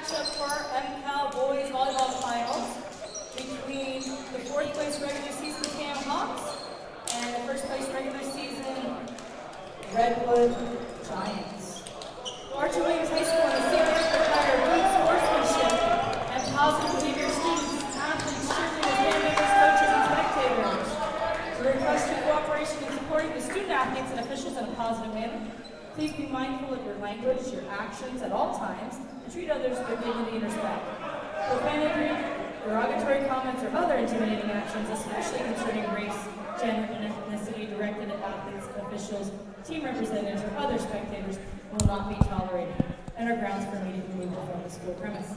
matchup for our MCAL boys volleyball finals between the 4th place regular season Cam Hawks and the 1st place regular season Redwood Giants. Archie Williams High School and the CBS require good sportsmanship and positive behavior of students, athletes, cheerleaders, band members, coaches, and spectators. We request your cooperation in supporting the student athletes and officials in a positive manner. Please be mindful of your language, your actions at all times, and treat others with dignity and respect. Profanity, derogatory comments, or other intimidating actions, especially concerning race, gender, and ethnicity directed at athletes, officials, team representatives, or other spectators will not be tolerated and are grounds for immediate removal from the school premise.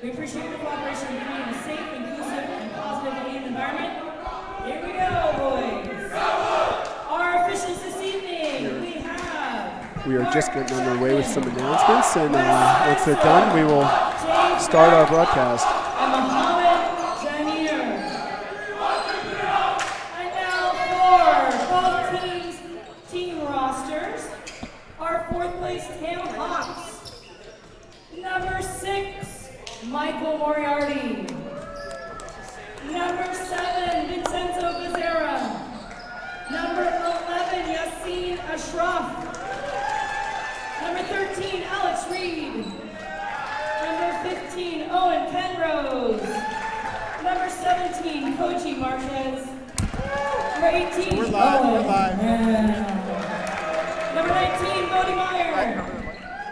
We appreciate your cooperation in creating a safe, inclusive, and positive environment. Here we go, boys. Our officials this evening, we are just getting underway with some announcements, and once they're done, we will start our broadcast. And now for both teams' team rosters, our 4th place Cam Hawks. Number 6, Michael Moriarty. Number 7, Vincenzo Becerra. Number 11, Yassine Ashraf. Number 13, Alex Reed. Number 15, Owen Penrose. Number 17, Koji Marquez. Number 18, we're live, Owen. we're live. Number 19, Bodie Meyer.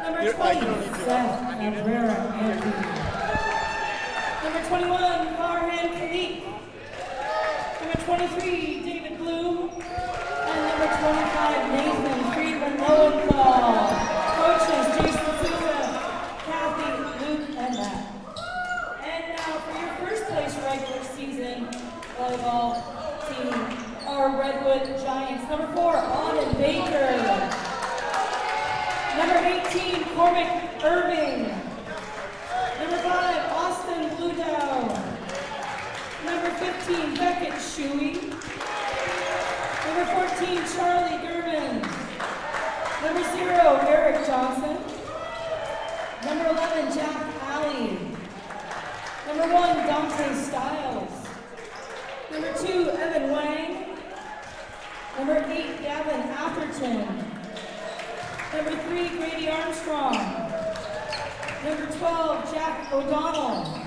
Number 20, Seth Cabrera Andy. Number 21, Farhan Khalik. Number 23, David Bloom. And number 25, Nathan Friedman Lowenthal. Coaches, Jason Souza, Kathy, Luke, and Matt. And now for your 1st place regular season volleyball team, our Redwood Giants. Number 4, Auden Baker. Number 18, Cormac Irving. Number 5, Austin Bludow. Number 15, Beckett Shuey. Number 14, Charlie German. Number 0, Eric Johnson. Number 11, Jack Alley. Number 1, Dante Stiles. Number 2, Evan Wang. Number 8, Gavin Atherton. Number 3, Grady Armstrong. Number 12, Jack O'Donnell.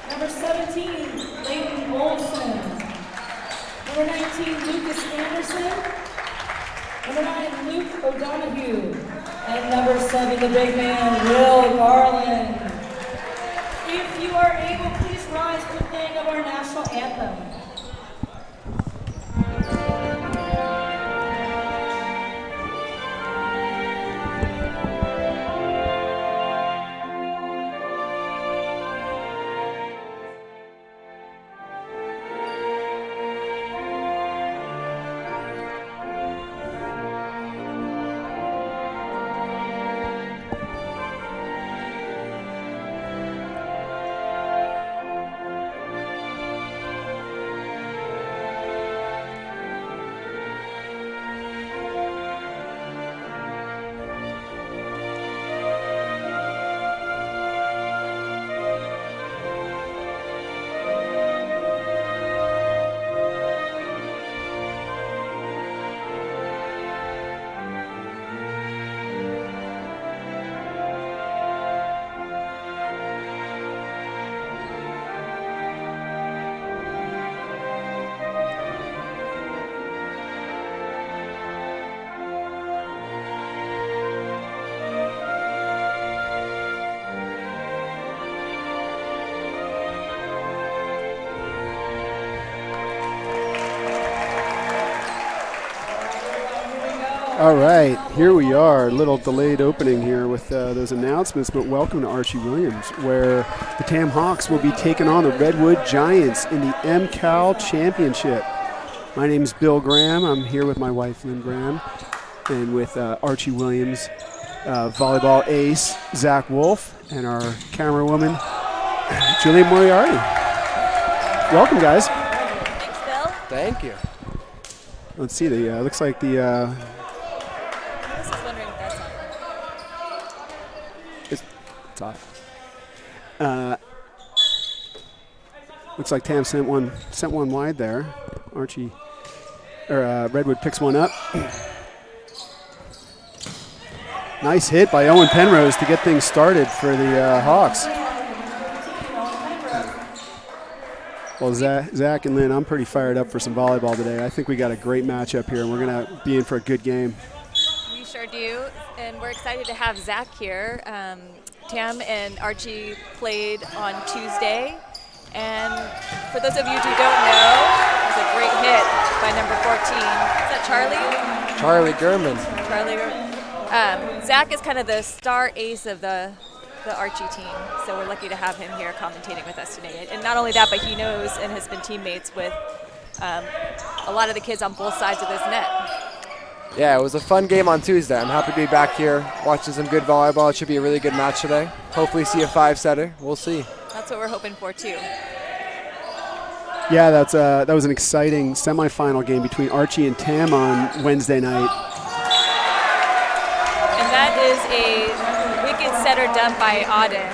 Number 17, Layton Olson. Number 19, Lucas Anderson. Number 9, Luke O'Donoghue. And number 7, the big man, Will Garland. If you are able, please rise for the playing of our national anthem. All right, here we are. A little delayed opening here with those announcements, but welcome to Archie Williams, where the Cam Hawks will be taking on the Redwood Giants in the MCAL Championship. My name is Bill Graham. I'm here with my wife, Lynn Graham, and with Archie Williams, volleyball ace, Zach Wolf, and our camera woman, Julie Moriarty. Welcome, guys. Thanks, Bill. Thank you. Let's see, the looks like the... I was just wondering if that's on. it's off. Looks like Tam sent one wide there. Archie, or Redwood picks one up. Nice hit by Owen Penrose to get things started for the Hawks. Well, Zach and Lynn, I'm pretty fired up for some volleyball today. I think we got a great matchup here, and we're going to be in for a good game. We sure do, and we're excited to have Zach here. Tam and Archie played on Tuesday, and for those of you who don't know, it was a great hit by number 14. Is that Charlie? Charlie Gurman. Zach is kind of the star ace of the Archie team, so we're lucky to have him here commentating with us today. And not only that, but he knows and has been teammates with a lot of the kids on both sides of this net. Yeah, it was a fun game on Tuesday. I'm happy to be back here watching some good volleyball. It should be a really good match today. Hopefully see a 5-setter. We'll see. That's what we're hoping for too. Yeah, that was an exciting semifinal game between Archie and Tam on Wednesday night. And that is a wicked setter done by Auden.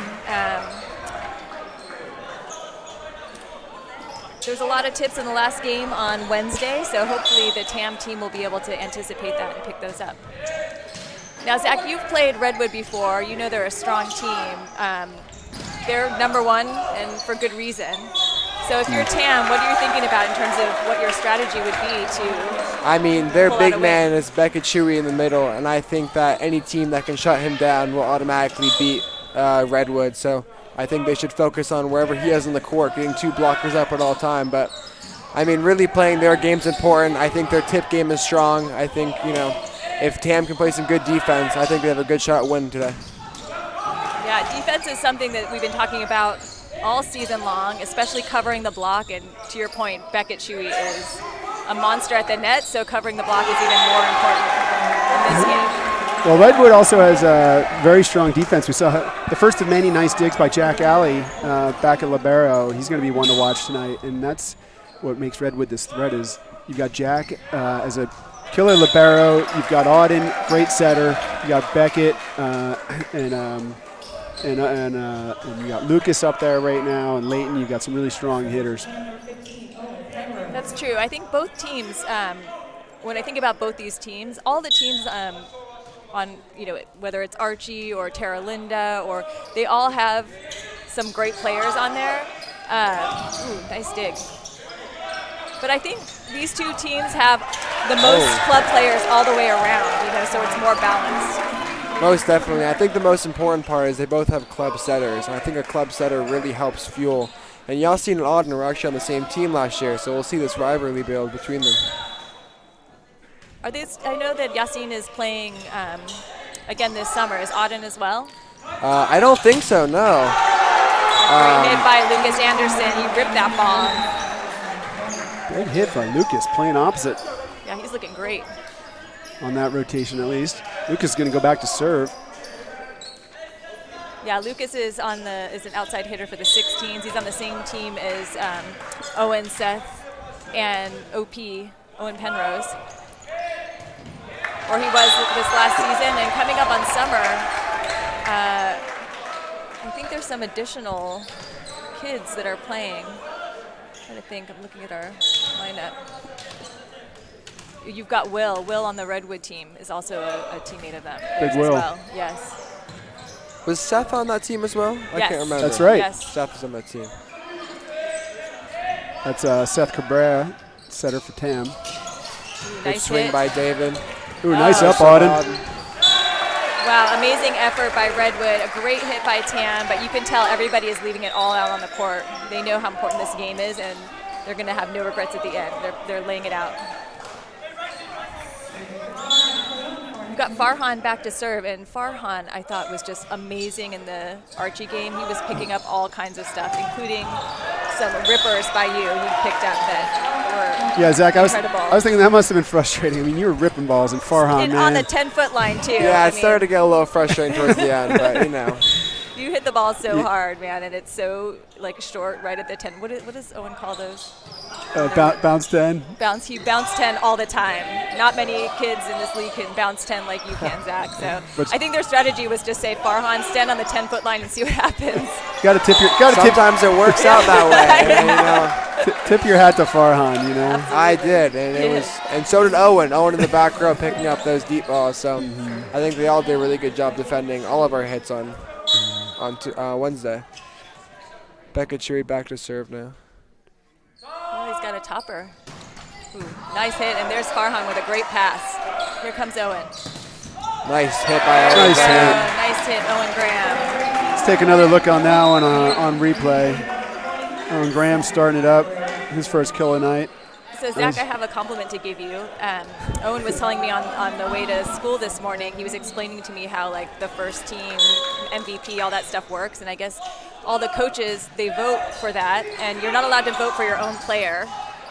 There's a lot of tips in the last game on Wednesday, so hopefully the TAM team will be able to anticipate that and pick those up. Now, Zach, you've played Redwood before. You know they're a strong team. They're number one, and for good reason. So if you're TAM, what are you thinking about in terms of what your strategy would be to I mean, their big man is Beckett Chewy in the middle, and I think that any team that can shut him down will automatically beat Redwood. So I think they should focus on wherever he is in the court, getting 2 blockers up at all time. But, I mean, really playing their game's important. I think their tip game is strong. I think, if TAM can play some good defense, I think they have a good shot at winning today. Yeah, defense is something that we've been talking about all season long, especially covering the block. And to your point, Beckett Chewy is a monster at the net, so covering the block is even more important in this game. Well, Redwood also has a very strong defense. We saw the first of many nice digs by Jack Alley back at libero. He's going to be one to watch tonight, and that's what makes Redwood this threat. Is you've got Jack as a killer libero, you've got Auden, great setter, you got Beckett, and you got Lucas up there right now, and Leighton. You've got some really strong hitters. That's true. I think both teams. When I think about both these teams, all the teams. On whether it's Archie or Tara Linda, or they all have some great players on there. Nice dig. But I think these two teams have the most club players all the way around, so it's more balanced. Most definitely. I think the most important part is they both have club setters, and I think a club setter really helps fuel. And Yasin and Auden were actually on the same team last year, so we'll see this rivalry build between them. I know that Yasin is playing again this summer. Is Auden as well? I don't think so, no. Great hit by Lucas Anderson. He ripped that ball. Great hit by Lucas, playing opposite. Yeah, he's looking great. On that rotation at least. Lucas is going to go back to serve. Yeah, Lucas is an outside hitter for the 16s. He's on the same team as Owen, Seth, and OP, Owen Penrose. Or he was this last season, and coming up on summer, I think there's some additional kids that are playing. I'm trying to think, I'm looking at our lineup. You've got Will. Will on the Redwood team is also a teammate of them. Big Will. As well. Yes. Was Seth on that team as well? I Yes. can't remember. That's right. Yes. Seth was on that team. That's Seth Cabrera, setter for TAM. Ooh, Good nice swing hit. by David. Ooh, nice up, Auden. Wow, amazing effort by Redwood. A great hit by Tam, but you can tell everybody is leaving it all out on the court. They know how important this game is, and they're going to have no regrets at the end. They're laying it out. We've got Farhan back to serve, and Farhan, I thought, was just amazing in the Archie game. He was picking up all kinds of stuff, including some rippers by you he picked up that were Zach, incredible. I was thinking that must have been frustrating. I mean, you were ripping balls, and Farhan, And man. on the 10-foot line, too. Yeah, it started to get a little frustrating towards the end, but You hit the ball so hard, man, and it's so short right at the 10. What does Owen call those? Bounce 10. He bounced 10 all the time. Not many kids in this league can bounce 10 like you can, Zach. So I think their strategy was just say, Farhan, stand on the 10-foot line and see what happens. Sometimes it works out that way. Tip your hat to Farhan, you know. Absolutely. I did, and so did Owen. Owen in the back row picking up those deep balls. So I think they all did a really good job defending all of our hits on Wednesday. Becca Cheery back to serve now. Oh, he's got a topper. Ooh, nice hit, and there's Farhan with a great pass. Here comes Owen. Nice hit by Owen. Nice hit, Owen Graham. Let's take another look on that one on replay. Owen Graham starting it up, his first kill of the night. So, Zach, I have a compliment to give you. Owen was telling me on the way to school this morning, he was explaining to me how, like, the first team, MVP, all that stuff works. And I guess all the coaches, they vote for that, and you're not allowed to vote for your own player.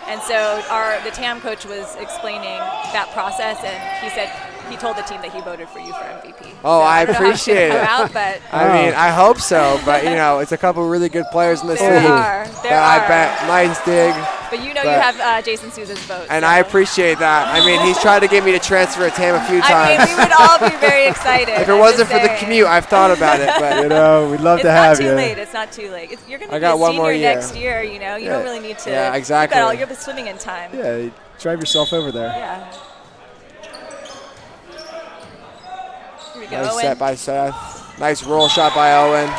And so the TAM coach was explaining that process, and he said he told the team that he voted for you for MVP. Oh, so I appreciate it. But I mean, I hope so, but it's a couple really good players in this league. There I bet. Nice dig. But you have Jason Souza's vote. And so. I appreciate that. I mean, he's tried to get me to transfer to TAM a few times. I mean, we would all be very excited. If it wasn't for the commute, I've thought about it. But we'd love to have you. It's not too late. You're going to be got a one more senior year. next year. You don't really need to. Yeah, exactly. You'll be swimming in time. Yeah, drive yourself over there. Yeah. Here we go, Nice Owen. set by Seth. Nice roll shot by Owen.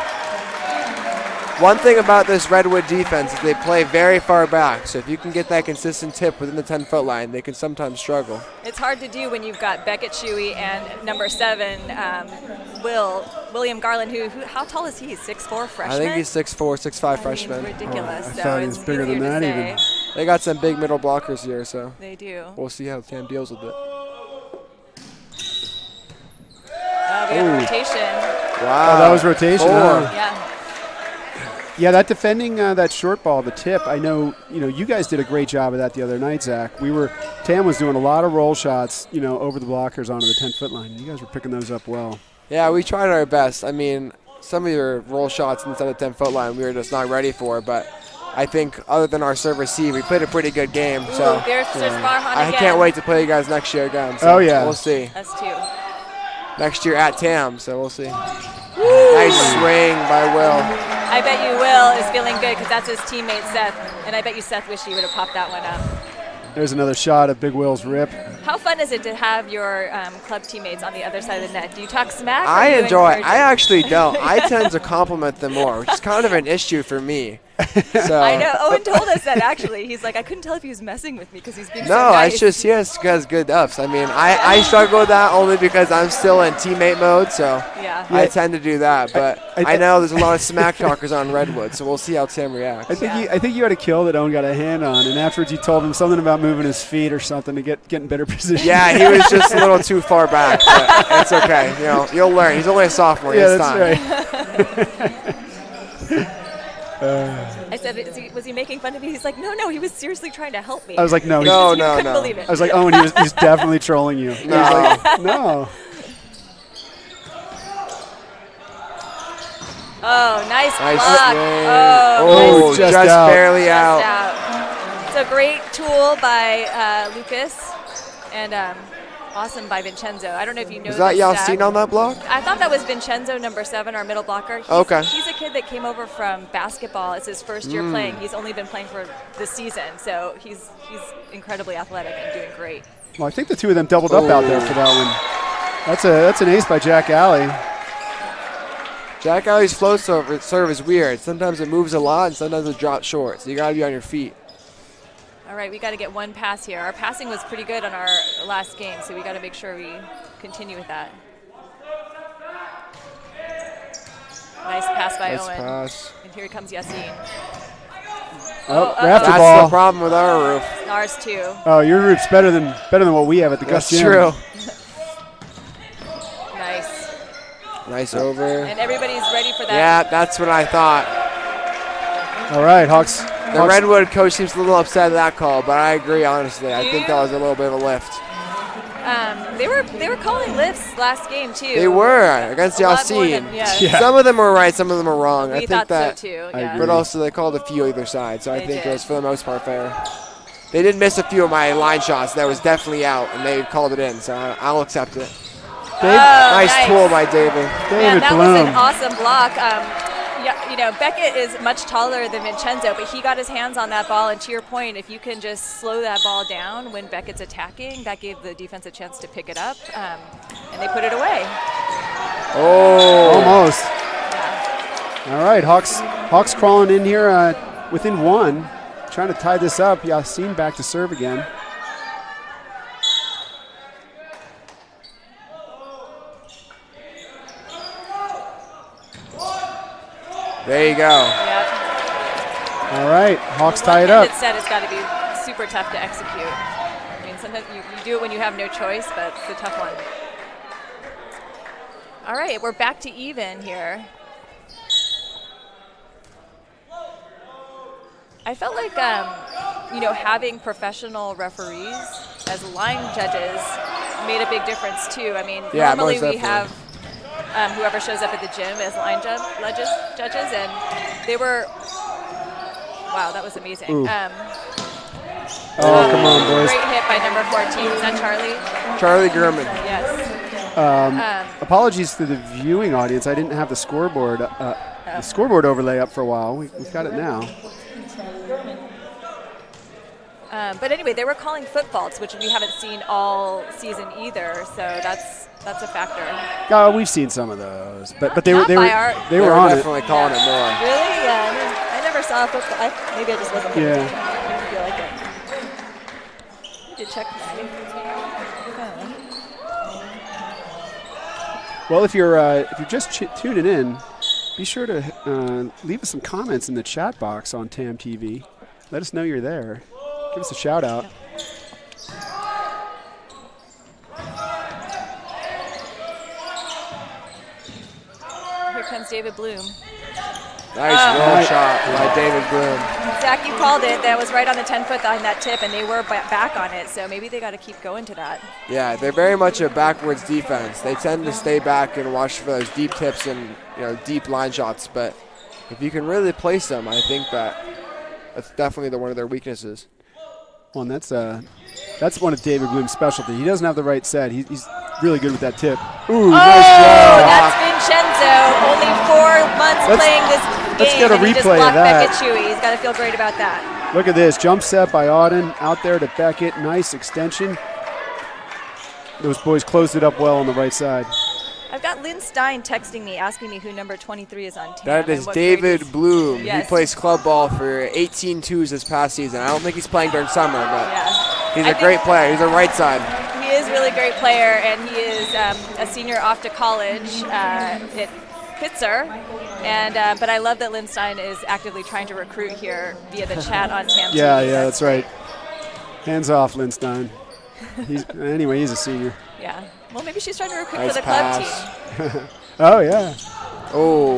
One thing about this Redwood defense is they play very far back, so if you can get that consistent tip within the 10-foot line, they can sometimes struggle. It's hard to do when you've got Beckett Shuey and number 7, William Garland, who how tall is he? 6'4" freshman? I think he's 6'4", 6'5" freshman. Ridiculous. I thought he was bigger than that even. They got some big middle blockers here, so they do. We'll see how TAM deals with it. We have a rotation. Wow. Oh, that was rotation. Yeah. Yeah, that defending that short ball, the tip. I know, you guys did a great job of that the other night, Zach. TAM was doing a lot of roll shots, over the blockers onto the 10-foot line. You guys were picking those up well. Yeah, we tried our best. I mean, some of your roll shots inside the 10-foot line we were just not ready for, but I think other than our serve receive, we played a pretty good game. So There's Farhan I again. can't wait to play you guys next year again. So we'll see. Us too. Next year at TAM, so we'll see. Nice swing by Will. I bet you Will is feeling good because that's his teammate Seth, and I bet you Seth wished he would have popped that one up. There's another shot of Big Will's rip. How fun is it to have your club teammates on the other side of the net? Do you talk smack? I enjoy it. I actually don't. I tend to compliment them more, which is kind of an issue for me. So. I know. Owen told us that actually. He's like, I couldn't tell if he was messing with me because he's being so No, nice. it's just he has good ups. I mean, I struggle with that only because I'm still in teammate mode, so I tend to do that. But I know there's a lot of smack talkers on Redwood, so we'll see how Tim reacts. I think you had a kill that Owen got a hand on, and afterwards you told him something about moving his feet or something to get in better position. Yeah, he was just a little too far back, but it's okay. You'll learn. He's only a sophomore. Yeah, that's right. I said, was he making fun of me? He's like, no, he was seriously trying to help me. I was like, no. Couldn't believe it. I was like, Owen, he's definitely trolling you. No. Like, no. Oh, nice block. Swing. Oh, just barely Just out. out. It's a great tool by Lucas and awesome by Vincenzo. I don't know if you know Is that this Yasin stat. on that block? I thought that was Vincenzo, number 7, our middle blocker. He's a kid that came over from basketball. It's his first year playing. He's only been playing for this season, so he's incredibly athletic and doing great. Well, I think the two of them doubled up out there for that one. That's an ace by Jack Alley. Jack Alley's flow serve is weird. Sometimes it moves a lot, and sometimes it drops short, so you got to be on your feet. All right, we got to get one pass here. Our passing was pretty good on our last game, so we got to make sure we continue with that. Nice pass by Owen. Pass. And here comes Yasin. Rafter That's ball. the problem with our roof. Ours too. Oh, your roof's better than what we have at the Gus That's Gym. true. Nice. Nice over. And everybody's ready for that. Yeah, that's what I thought. All right, Hawks. The Redwood coach seems a little upset at that call, but I agree, honestly. I think that was a little bit of a lift. They were calling lifts last game too. They were against Yasin. Yeah. Some of them were right, some of them were wrong. We I think thought that, so too. I Yeah. agree. but also they called a few either side, so I They think did. it was for the most part fair. They did miss a few of my line shots that was definitely out, and they called it in, so I'll accept it. Nice tool by David. David that Bloom. was an awesome block. Yeah, you know, Beckett is much taller than Vincenzo, but he got his hands on that ball. And to your point, if you can just slow that ball down when Beckett's attacking, that gave the defense a chance to pick it up, and they put it away. Oh, almost. Yeah. All right, Hawks crawling in here within one, trying to tie this up. Yassine back to serve again. there you go. Yep. All right, Hawks tie it up. It said it's got to be super tough to execute. I mean, sometimes you do it when you have no choice, but it's a tough one. All right, we're back to even here. I felt like, you know, having professional referees as line judges made a big difference too. I mean, Yeah, normally most we have whoever shows up at the gym as line judges, and they were, wow, that was amazing. Oh, come on, boys. Great hit by number 14. Is that Charlie? Charlie Gurman. Yes. Apologies to the viewing audience. I didn't have the scoreboard overlay up for a while. We've got it now. But anyway, they were calling foot faults, which we haven't seen all season either. So that's a factor. Oh, we've seen some of those, but they were on definitely it. calling it more. Really? Yeah. I never saw a foot fault. Maybe I just wasn't. Yeah. I didn't feel like it. You check my phone. Well, if you're just tuning in, be sure to leave us some comments in the chat box on TAM TV. Let us know you're there. Give us a shout out. Here comes David Bloom. Nice roll shot by David Bloom. Zach, you called it. That was right on the 10-foot on that tip, and they were back on it. So maybe they got to keep going to that. Yeah, they're very much a backwards defense. They tend to stay back and watch for those deep tips and deep line shots. But if you can really place them, I think that's definitely one of their weaknesses. Well, and that's one of David Bloom's specialty. He doesn't have the right set. He's really good with that tip. Ooh, nice job. That's Vincenzo. Only 4 months playing this game. Let's get a and he just replay of blocked that. Beckett Chewy. He's got to feel great about that. Look at this. Jump set by Auden. Out there to Beckett. Nice extension. Those boys closed it up well on the right side. I've got Lynn Stein texting me, asking me who number 23 is on TAM. That is David Bloom. Yes. He plays club ball for 18 twos this past season. I don't think he's playing during summer, but he's a great player. He's a right side. He is a really great player, and he is a senior off to college at Pitzer. And but I love that Lynn Stein is actively trying to recruit here via the chat on TAM. Yeah, that's right. Hands off, Lynn Stein. Anyway, he's a senior. Yeah. Well, maybe she's trying to recruit Nice for the club pass. team. Oh, yeah. Oh.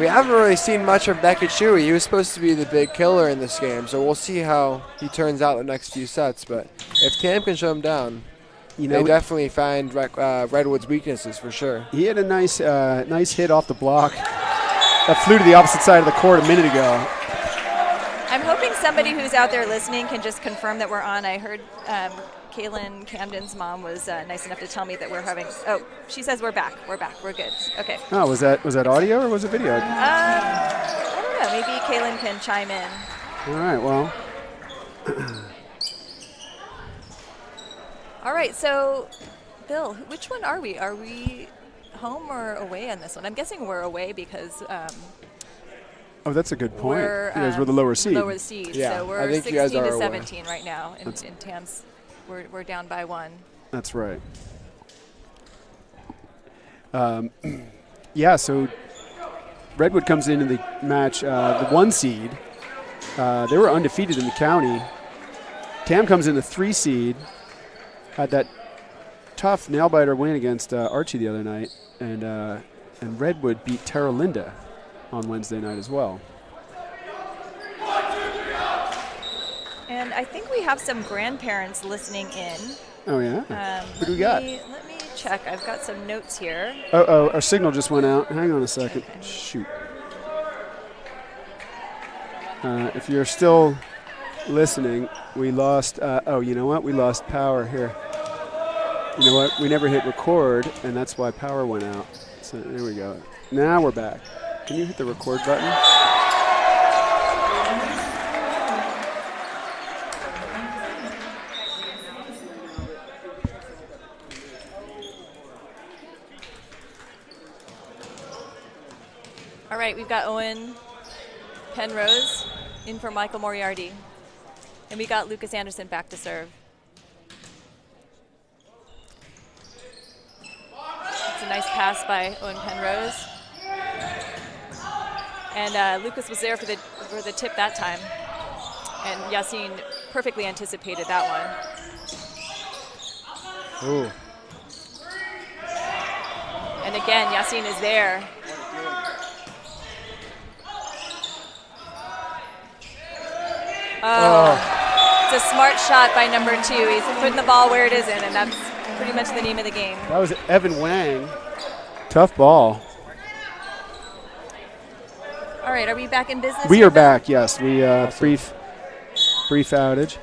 We haven't really seen much of Beckett Chewy. He was supposed to be the big killer in this game, so we'll see how he turns out the next few sets. But if TAM can show him down, they definitely find Redwood's weaknesses for sure. He had a nice hit off the block that flew to the opposite side of the court a minute ago. I'm hoping somebody who's out there listening can just confirm that we're on. I heard Kaylin Camden's mom was nice enough to tell me that we're having. Oh, she says we're back. We're back. We're good. Okay. Oh, was that audio or was it video? I don't know. Maybe Kaylin can chime in. All right. Well. All right. So, Bill, which one are we? Are we home or away on this one? I'm guessing we're away because. Oh, that's a good point. We're, you guys were the lower seed. Lower seed. Yeah, So we're I think 16 you guys are to away. 17 right now. In TAM's, we're down by 1. That's right. Yeah, so Redwood comes into the match, the 1 seed. They were undefeated in the county. TAM comes in the 3 seed. Had that tough nail-biter win against Archie the other night. And Redwood beat Terra Linda on Wednesday night as well. And I think we have some grandparents listening in. Oh, yeah? Who do we got? Let me check. I've got some notes here. Oh, our signal just went out. Hang on a second. Okay. Shoot. If you're still listening, we lost. Oh, you know what? We lost power here. You know what? We never hit record, and that's why power went out. So there we go. Now we're back. Can you hit the record button? All right, we've got Owen Penrose in for Michael Moriarty. And we got Lucas Anderson back to serve. It's a nice pass by Owen Penrose. And Lucas was there for the tip that time. And Yassine perfectly anticipated that one. Ooh. And again, Yassine is there. Oh, it's a smart shot by number 2. He's putting the ball where it is in, and that's pretty much the name of the game. That was Evan Wang. Tough ball. All right, are we back in business? We are back, yes. We brief outage.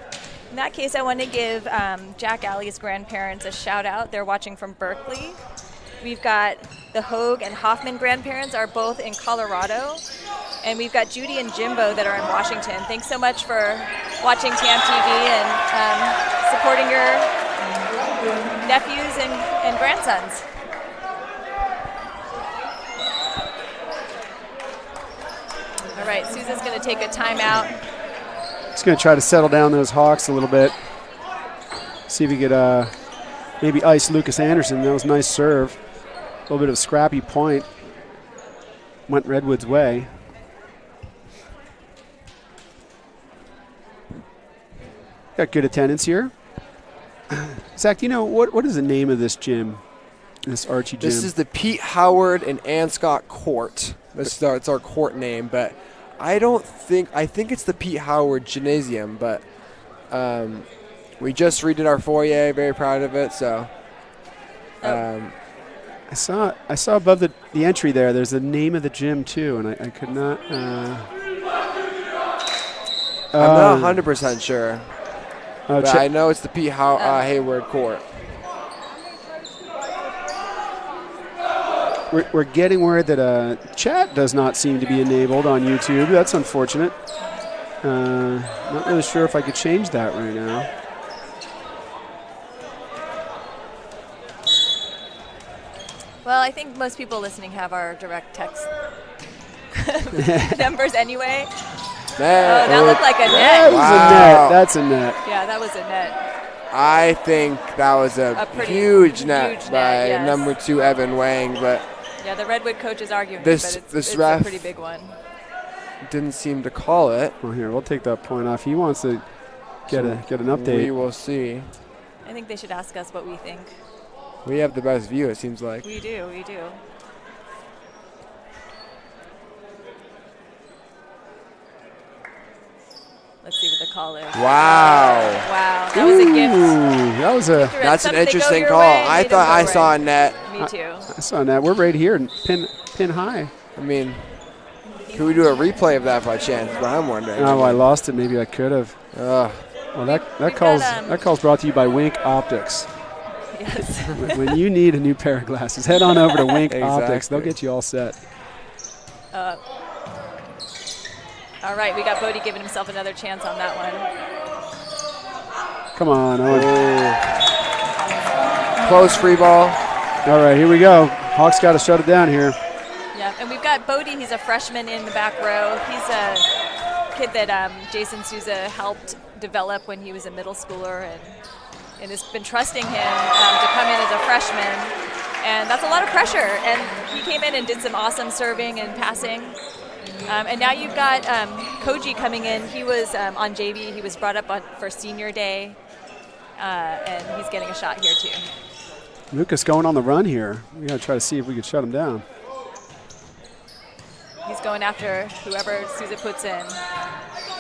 In that case, I want to give Jack Alley's grandparents a shout out. They're watching from Berkeley. We've got the Hogue and Hoffman grandparents are both in Colorado. And we've got Judy and Jimbo that are in Washington. Thanks so much for watching TAM TV and supporting your nephews and grandsons. All right, Sousa's going to take a timeout. He's going to try to settle down those Hawks a little bit. See if he could maybe ice Lucas Anderson. That was a nice serve. A little bit of a scrappy point. Went Redwood's way. Got good attendance here. Zach, do you know what is the name of this gym? This Archie gym? This is the Pete Howard and Anscott Court. It's our court name, but I think it's the Pete Howard Gymnasium, but we just redid our foyer, very proud of it, so I saw above the entry there's the name of the gym too, and I could not I'm not 100% sure. But I know it's the Pete Hayward Court. We're getting word that chat does not seem to be enabled on YouTube. That's unfortunate. Not really sure if I could change that right now. Well, I think most people listening have our direct text numbers anyway. That looked like a net. That's a net. Yeah, that was a net. I think that was a huge net by yes. number 2 Evan Wang, but yeah, the Redwood coach is arguing, this but it's ref a pretty big one. Didn't seem to call it. Well, here, we'll take that point off. He wants to get an update. We will see. I think they should ask us what we think. We have the best view, it seems like. We do. Let's see what the call is. Wow. That was a gift. That's an interesting call. I thought I saw a net. Me too. I saw a net. We're right here, pin high. I mean, could we do a replay of that by chance? That's what I'm wondering. Oh, I lost it. Maybe I could have. Well, that call's brought to you by Wink Optics. Yes. When you need a new pair of glasses, head on over to Wink Optics. They'll get you all set. All right, we got Bodie giving himself another chance on that one. Come on, Owen. Close free ball. All right, here we go. Hawks got to shut it down here. Yeah, and we've got Bodie. He's a freshman in the back row. He's a kid that Jason Sousa helped develop when he was a middle schooler and has been trusting him to come in as a freshman. And that's a lot of pressure. And he came in and did some awesome serving and passing. And now you've got Koji coming in. He was on JV. He was brought up for senior day. And he's getting a shot here, too. Lucas going on the run here. We got to try to see if we can shut him down. He's going after whoever Sousa puts in.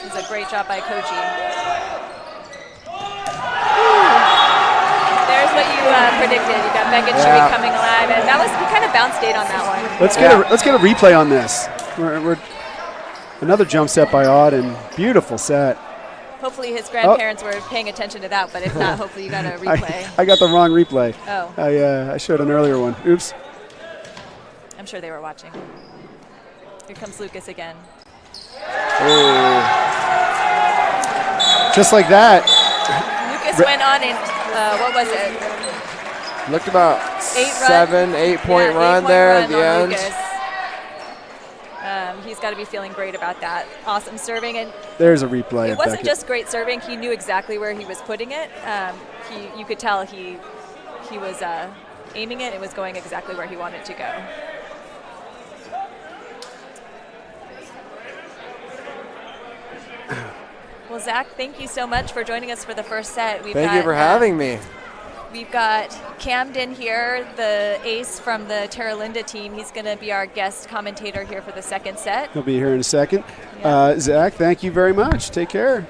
It's a great job by Koji. There's what you predicted. You got Beckett Chewy coming alive, and that was he kind of bounced Date on that one. Let's get a replay on this. Another jump set by Auden. Beautiful set. Hopefully his grandparents were paying attention to that, but if not, hopefully you got a replay. I got the wrong replay. Oh. I showed an earlier one. Oops. I'm sure they were watching. Here comes Lucas again. Oh. Just like that. Lucas went on in, what was it? Looked about 8-point run there at the end. He's got to be feeling great about that. Awesome serving. And there's a replay. It wasn't just great serving. He knew exactly where he was putting it. You could tell he was aiming it. It was going exactly where he wanted to go. Well, Zach, thank you so much for joining us for the first set. Thank you for having me. We've got Camden here, the ace from the Terra Linda team. He's going to be our guest commentator here for the second set. He'll be here in a second. Yeah. Zach, thank you very much. Take care.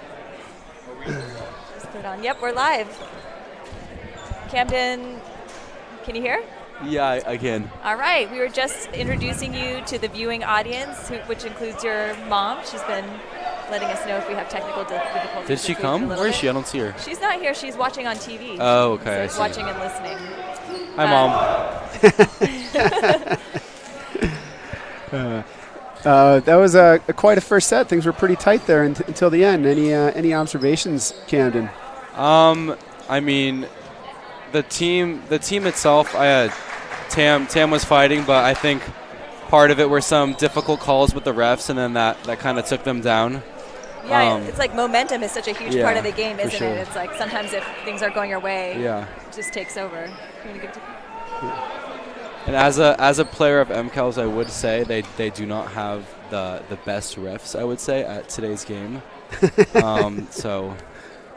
Just put it on. Yep, we're live. Camden, can you hear? Yeah, I can. All right. We were just introducing you to the viewing audience, which includes your mom. She's been letting us know if we have technical difficulties. Did she come? Where is she? I don't see her. She's not here. She's watching on TV. Oh, okay. So watching and listening. Hi, Mom. That was quite a first set. Things were pretty tight there until the end. Any observations, Camden? I mean, the team itself, Tam was fighting, but I think part of it were some difficult calls with the refs, and then that kind of took them down. Yeah, it's like momentum is such a huge part of the game, isn't it? It's like sometimes if things aren't going your way, it just takes over. And as a player of MCALs, I would say they do not have the best refs, I would say, at today's game. So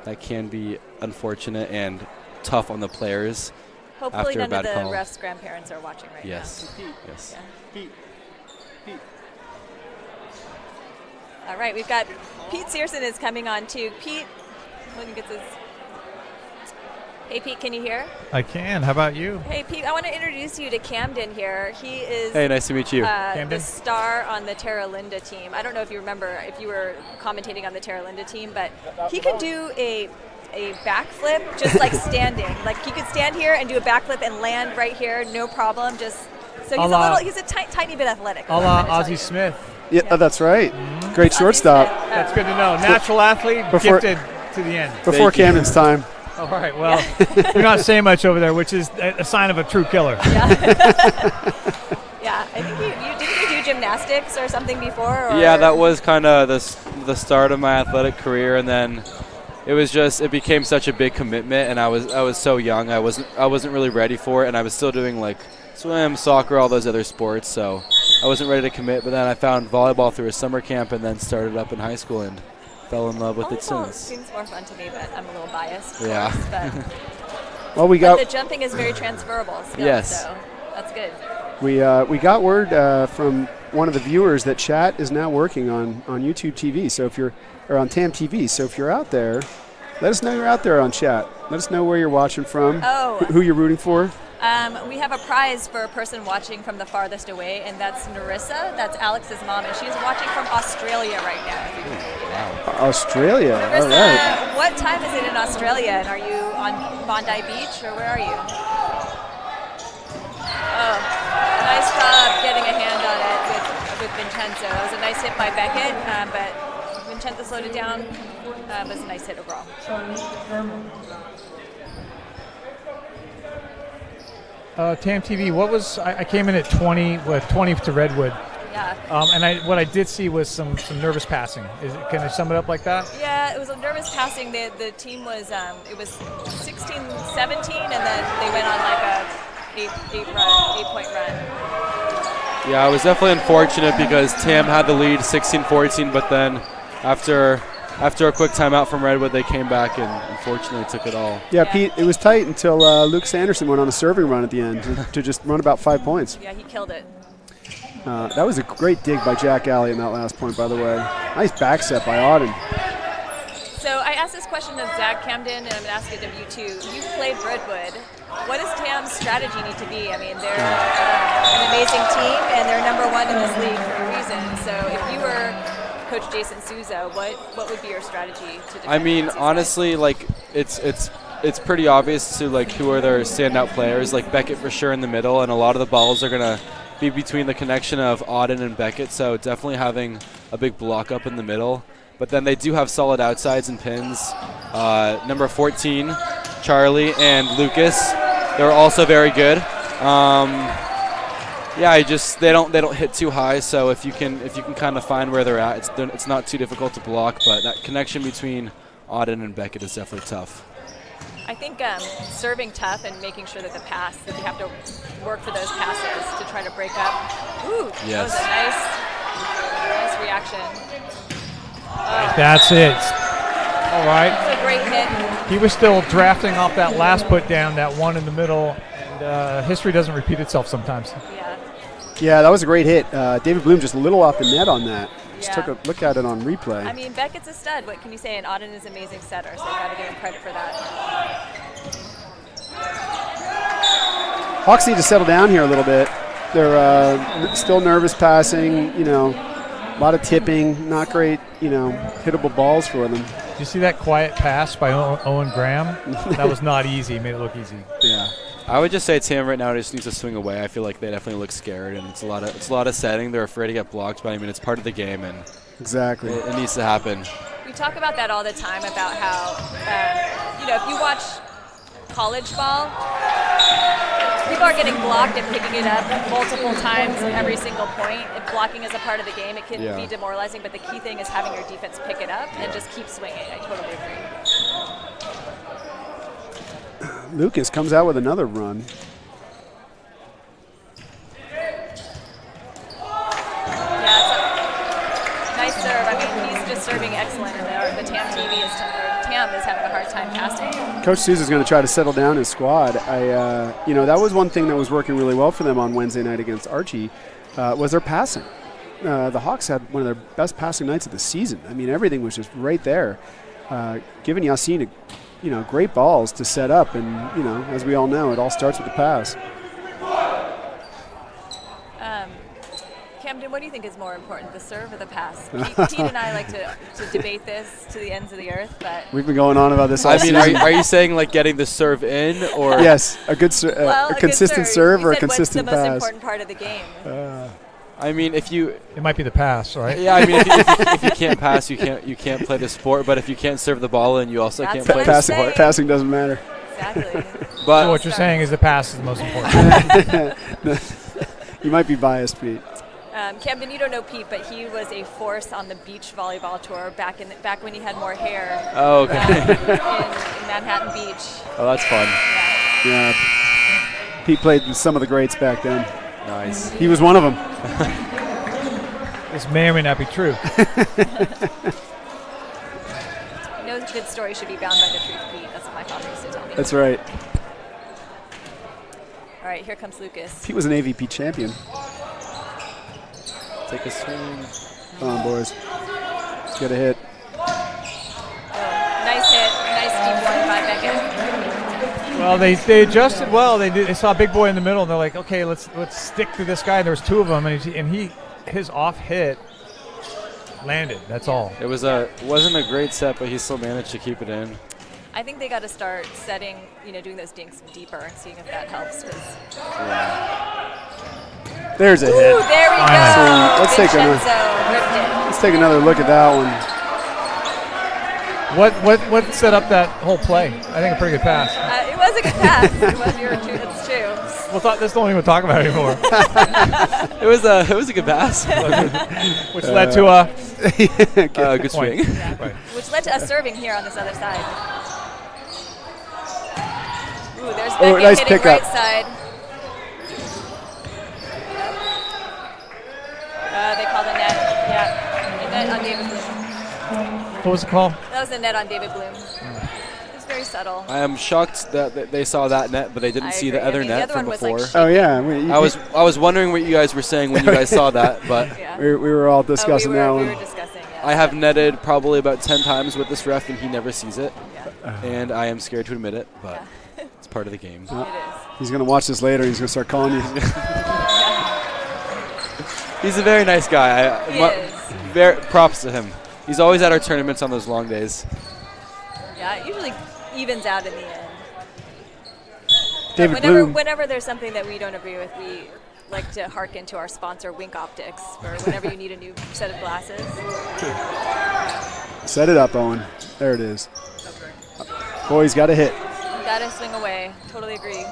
that can be unfortunate and tough on the players. Hopefully none of the call. refs' grandparents are watching right now. Yes. Yeah. All right, we've got Pete Searson is coming on too. Pete, when he gets his. Hey Pete, can you hear? I can. How about you? Hey Pete, I want to introduce you to Camden here. He is. Hey, nice to meet you. The star on the Terra Linda team. I don't know if you remember if you were commentating on the Terra Linda team, but he could do a backflip just like standing. Like he could stand here and do a backflip and land right here, no problem. Just so he's a tiny bit athletic. A la Ozzie Smith. Yeah, that's right. Mm-hmm. Great shortstop. That's good to know. Natural athlete, gifted to the end. Before Camden's time. All right, well, you're not saying much over there, which is a sign of a true killer. Yeah, I think didn't you do gymnastics or something before? Or? Yeah, that was kind of the start of my athletic career, and then it became such a big commitment, and I was so young, I wasn't really ready for it, and I was still doing like swim, soccer, all those other sports, so I wasn't ready to commit. But then I found volleyball through a summer camp, and then started up in high school and fell in love with it since. Seems more fun to me, but I'm a little biased. Yeah. Well, but the jumping is very transferable still, yes. So that's good. We got word from one of the viewers that chat is now working on YouTube TV. So if you're on TAM TV, so if you're out there, let us know you're out there on chat. Let us know where you're watching from. Who you're rooting for. We have a prize for a person watching from the farthest away, and that's Narissa. That's Alex's mom, and she's watching from Australia right now. Wow. Australia. Narissa, all right. What time is it in Australia? And are you on Bondi Beach, or where are you? Oh, nice job getting a hand on it with Vincenzo. It was a nice hit by Beckett, but Vincenzo slowed it down. It was a nice hit overall. TAM TV, I came in at 20 to Redwood. Yeah. And what I did see was some nervous passing. Can I sum it up like that? Yeah, it was a nervous passing. The team was, it was 16-17, and then they went on like a 8-point run. Yeah, I was definitely unfortunate because Tam had the lead 16-14, but then after a quick timeout from Redwood, they came back and unfortunately took it all. Yeah, Pete, it was tight until Luke Sanderson went on a serving run at the end to just run about 5 points. Yeah, he killed it. That was a great dig by Jack Alley in that last point, by the way. Nice back set by Auden. So I asked this question of Zach Camden, and I'm going to ask it of you too. You've played Redwood. What does Tam's strategy need to be? I mean, they're an amazing team, and they're #1 in this league for a reason. So if you were Coach Jason Souza, what would be your strategy to defend? I mean, against these honestly, like it's pretty obvious to like who are their standout players. Like Beckett for sure in the middle, and a lot of the balls are gonna be between the connection of Auden and Beckett. So definitely having a big block up in the middle. But then they do have solid outsides and pins. Number 14, Charlie and Lucas, they're also very good. Yeah, they don't hit too high. So if you can kind of find where they're at, it's not too difficult to block. But that connection between Auden and Beckett is definitely tough. I think serving tough and making sure that you have to work for those passes to try to break up. Ooh, yes. That was a nice reaction. That's it. All right. That's a great hit. He was still drafting off that last put down, that one in the middle. And history doesn't repeat itself sometimes. Yeah. Yeah, that was a great hit. David Bloom just a little off the net on that. Just Yeah. took a look at it on replay. I mean, Beckett's a stud. What can you say? And Auden is an amazing setter, so you got to give him credit for that. Hawks need to settle down here a little bit. They're still nervous passing, a lot of tipping, not great, hittable balls for them. Did you see that quiet pass by Owen Graham? That was not easy. Made it look easy. Yeah. I would just say Tam right now just needs to swing away. I feel like they definitely look scared, and it's a lot of setting. They're afraid to get blocked, but I mean it's part of the game, and exactly it needs to happen. We talk about that all the time about how if you watch college ball, people are getting blocked and picking it up multiple times every single point. If blocking is a part of the game, it can be demoralizing, but the key thing is having your defense pick it up and just keep swinging. I totally agree. Lucas comes out with another run. Yeah, it's a nice serve. I mean, he's just serving excellent, and the Tam is having a hard time passing. Coach Souza's going to try to settle down his squad. That was one thing that was working really well for them on Wednesday night against Archie, was their passing. The Hawks had one of their best passing nights of the season. I mean, everything was just right there, giving Yassine great balls to set up, and as we all know, it all starts with the pass. Camden, what do you think is more important, the serve or the pass? Pete and I like to debate this to the ends of the earth, but we've been going on about this all season. Are you saying like getting the serve in, or yes, a consistent serve or a consistent pass? What's the most pass? important part of the game? I mean, it might be the pass, right? Yeah, I mean, if you can't pass, you can't play the sport. But if you can't serve the ball, then you also can't play the sport. Passing doesn't matter. Exactly. But so what you're saying is the pass is the most important. You might be biased, Pete. Camden, you don't know Pete, but he was a force on the beach volleyball tour back when he had more hair. Oh, okay. In Manhattan Beach. Oh, that's fun. Yeah. Pete played with some of the greats back then. Nice. He was one of them. This may or may not be true. No good story should be bound by the truth, Pete. That's what my father used to tell me. That's right. All right, here comes Lucas. Pete was an AVP champion. Take a swing. Come on, boys. Let's get a hit. Nice hit. Nice deep one by Beckett. Well, they adjusted well. They saw a big boy in the middle, and they're like, okay, let's stick to this guy. There was two of them, and his off hit landed. That's all. It wasn't a great set, but he still managed to keep it in. I think they got to start setting, doing those dinks deeper and seeing if that helps. There's a hit. There we go. Let's take another look at that one. What set up that whole play? I think a pretty good pass. It was a good pass. It's true. Well, let's don't even talk about it anymore. It was a good pass, which led to a good swing. Yeah. Right. Which led to us serving here on this other side. Ooh, there's Beckett nice hitting pickup. right side. They called a net. Yeah, a net on David Bloom. What was the call? That was a net on David Bloom. It was very subtle. I am shocked that they saw that net, but they didn't see the other net from before. Oh yeah, I was wondering what you guys were saying when you guys saw that, but yeah. we were all discussing that one. We were discussing. Yeah, I have netted probably about 10 times with this ref, and he never sees it. Yeah. And I am scared to admit it, but it's part of the game. It is. He's gonna watch this later. He's gonna start calling you. He's a very nice guy. He is. props to him. He's always at our tournaments on those long days. Yeah, it usually evens out in the end. David Bloom. Whenever there's something that we don't agree with, we like to hearken to our sponsor, Wink Optics, for whenever you need a new set of glasses. Set it up, Owen. There it is. Boys got a hit. You gotta swing away. Totally agree.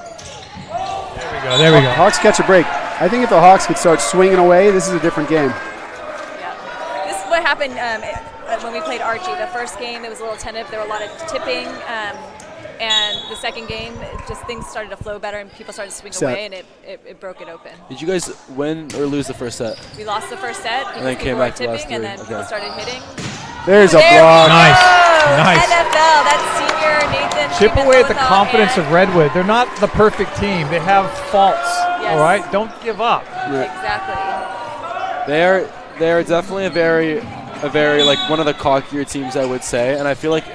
There we go. Hawks catch a break. I think if the Hawks could start swinging away, this is a different game. Yeah. This is what happened when we played Archie. The first game, it was a little tentative. There were a lot of tipping. And the second game, things started to flow better, and people started to swing away, and it broke it open. Did you guys win or lose the first set? We lost the first set because and then people came were back to last tipping, and then three. people started hitting. There's a block. Nice. NFL, that's senior Nathan. Chip away at the Lowenthal confidence and of Redwood. They're not the perfect team. They have faults. Yes. All right, don't give up. Exactly. They are definitely a very like one of the cockier teams, I would say, and I feel like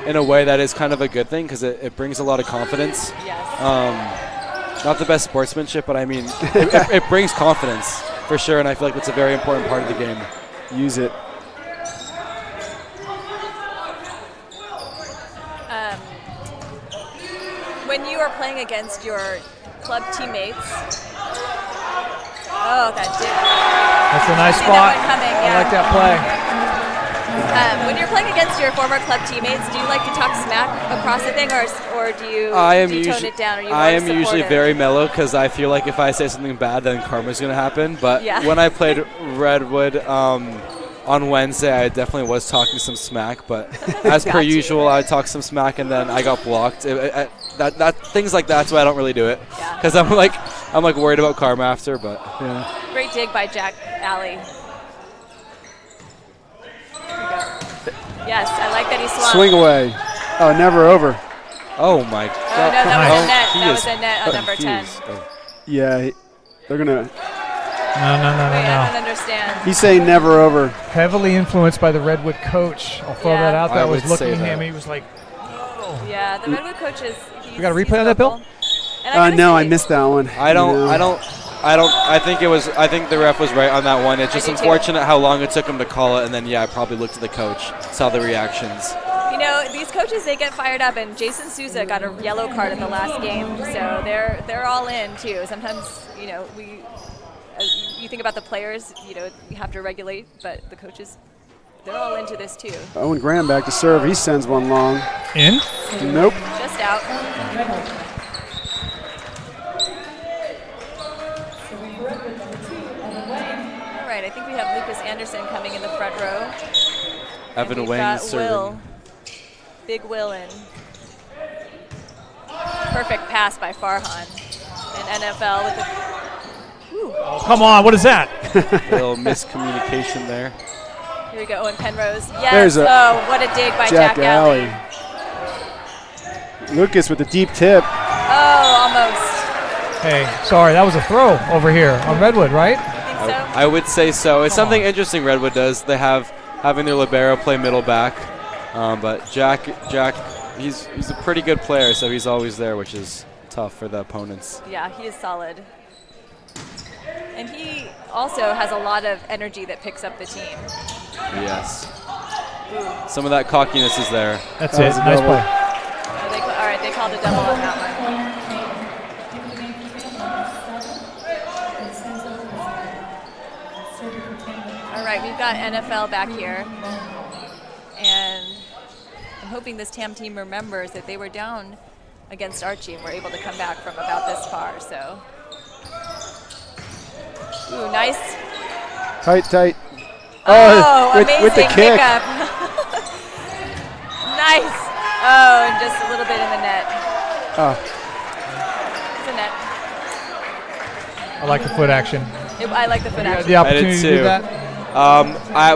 in a way that is kind of a good thing because it brings a lot of confidence. Yes. Not the best sportsmanship, but I mean it brings confidence for sure, and I feel like it's a very important part of the game. Use it. When you are playing against your club teammates, that did. That's a nice See spot. that one coming, I yeah. like that play. When you're playing against your former club teammates, do you like to talk smack across the thing, or do you tone it down? Are you I am more usually supportive? very mellow because I feel like if I say something bad, then karma's going to happen. But Yeah. when I played Redwood on Wednesday, I definitely was talking some smack. But as per Got you. usual, I talked some smack and then I got blocked. That things like that's why I don't really do it Yeah. because I'm like worried about karma after. But yeah. Great dig by Jack Alley. Yes, I like that he swung. Swing away. Oh, never over. Oh my Oh, God! no, that was a net. He That is was a net on number 10. confused. Oh. Yeah, they're going to. No. Wait, I don't understand. He's saying never over. Heavily influenced by the Redwood coach. I'll throw Yeah. that out there. I I was would looking say at him, that. and he was like, Yeah, the Redwood coach is. We got a replay on that, Bill? No, I missed that one. I think the ref was right on that one. It's just I do too. unfortunate how long it took him to call it, and then I probably looked at the coach, saw the reactions. You know, these coaches, they get fired up, and Jason Souza got a yellow card in the last game, so they're all in too. Sometimes, you think about the players, you have to regulate, but the coaches, they're all into this too. Owen Graham back to serve. He sends one long. in? Nope. Just out. All right, I think we have Lucas Anderson coming in the front row. Evan We've Wayne got serving. Will. Big Will in. Perfect pass by Farhan. And NFL with the. Come on, what is that? A little miscommunication there. Here we go, Owen Penrose. Yes. There's a what a dig by Jack Alley. Lucas with the deep tip. Oh, almost. Hey, sorry, that was a throw over here on Redwood, right? I think so. I would say so. It's something interesting Redwood does. They have having their libero play middle back, but Jack, he's a pretty good player, so he's always there, which is tough for the opponents. Yeah, he is solid. And he also has a lot of energy that picks up the team. Yes. Some of that cockiness is there. That's That it. was a Nice double. play. All right, they called a double on that one. All right, we've got NFL back here. And I'm hoping this TAM team remembers that they were down against Archie and were able to come back from about this far, so. Ooh, nice. Tight. Oh, with amazing the kick. pickup. Nice. Oh, and just a little bit in the net. Oh, It's a net. I like the foot action. I like the foot You had action. the opportunity to do too. that?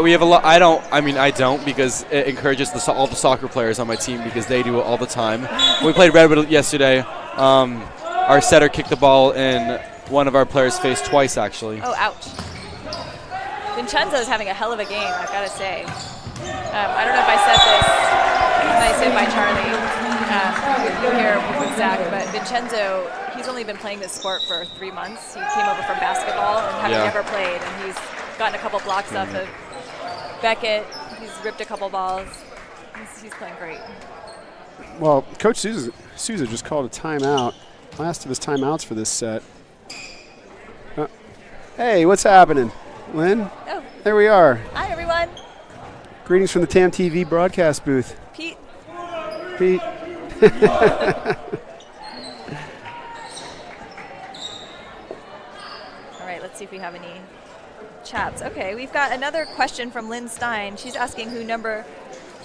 We have a lot. I don't because it encourages all the soccer players on my team because they do it all the time. When we played Redwood yesterday, our setter kicked the ball in one of our players' face twice, actually. Oh, ouch. Vincenzo's having a hell of a game, I've got to say. I don't know if I said this. Nice hit by Charlie. You'll hear with Zach, but Vincenzo, he's only been playing this sport for 3 months. He came over from basketball and having Yeah. never played, and he's gotten a couple blocks off of Beckett, he's ripped a couple balls. He's playing great. Well, Coach Souza just called a timeout. Last of his timeouts for this set. Hey, what's happening? Lynn? Oh. There we are. Hi, everyone. Greetings from the TAM TV broadcast booth. Pete. Pete. All right, let's see if we have any chats. Okay, we've got another question from Lynn Stein. She's asking who number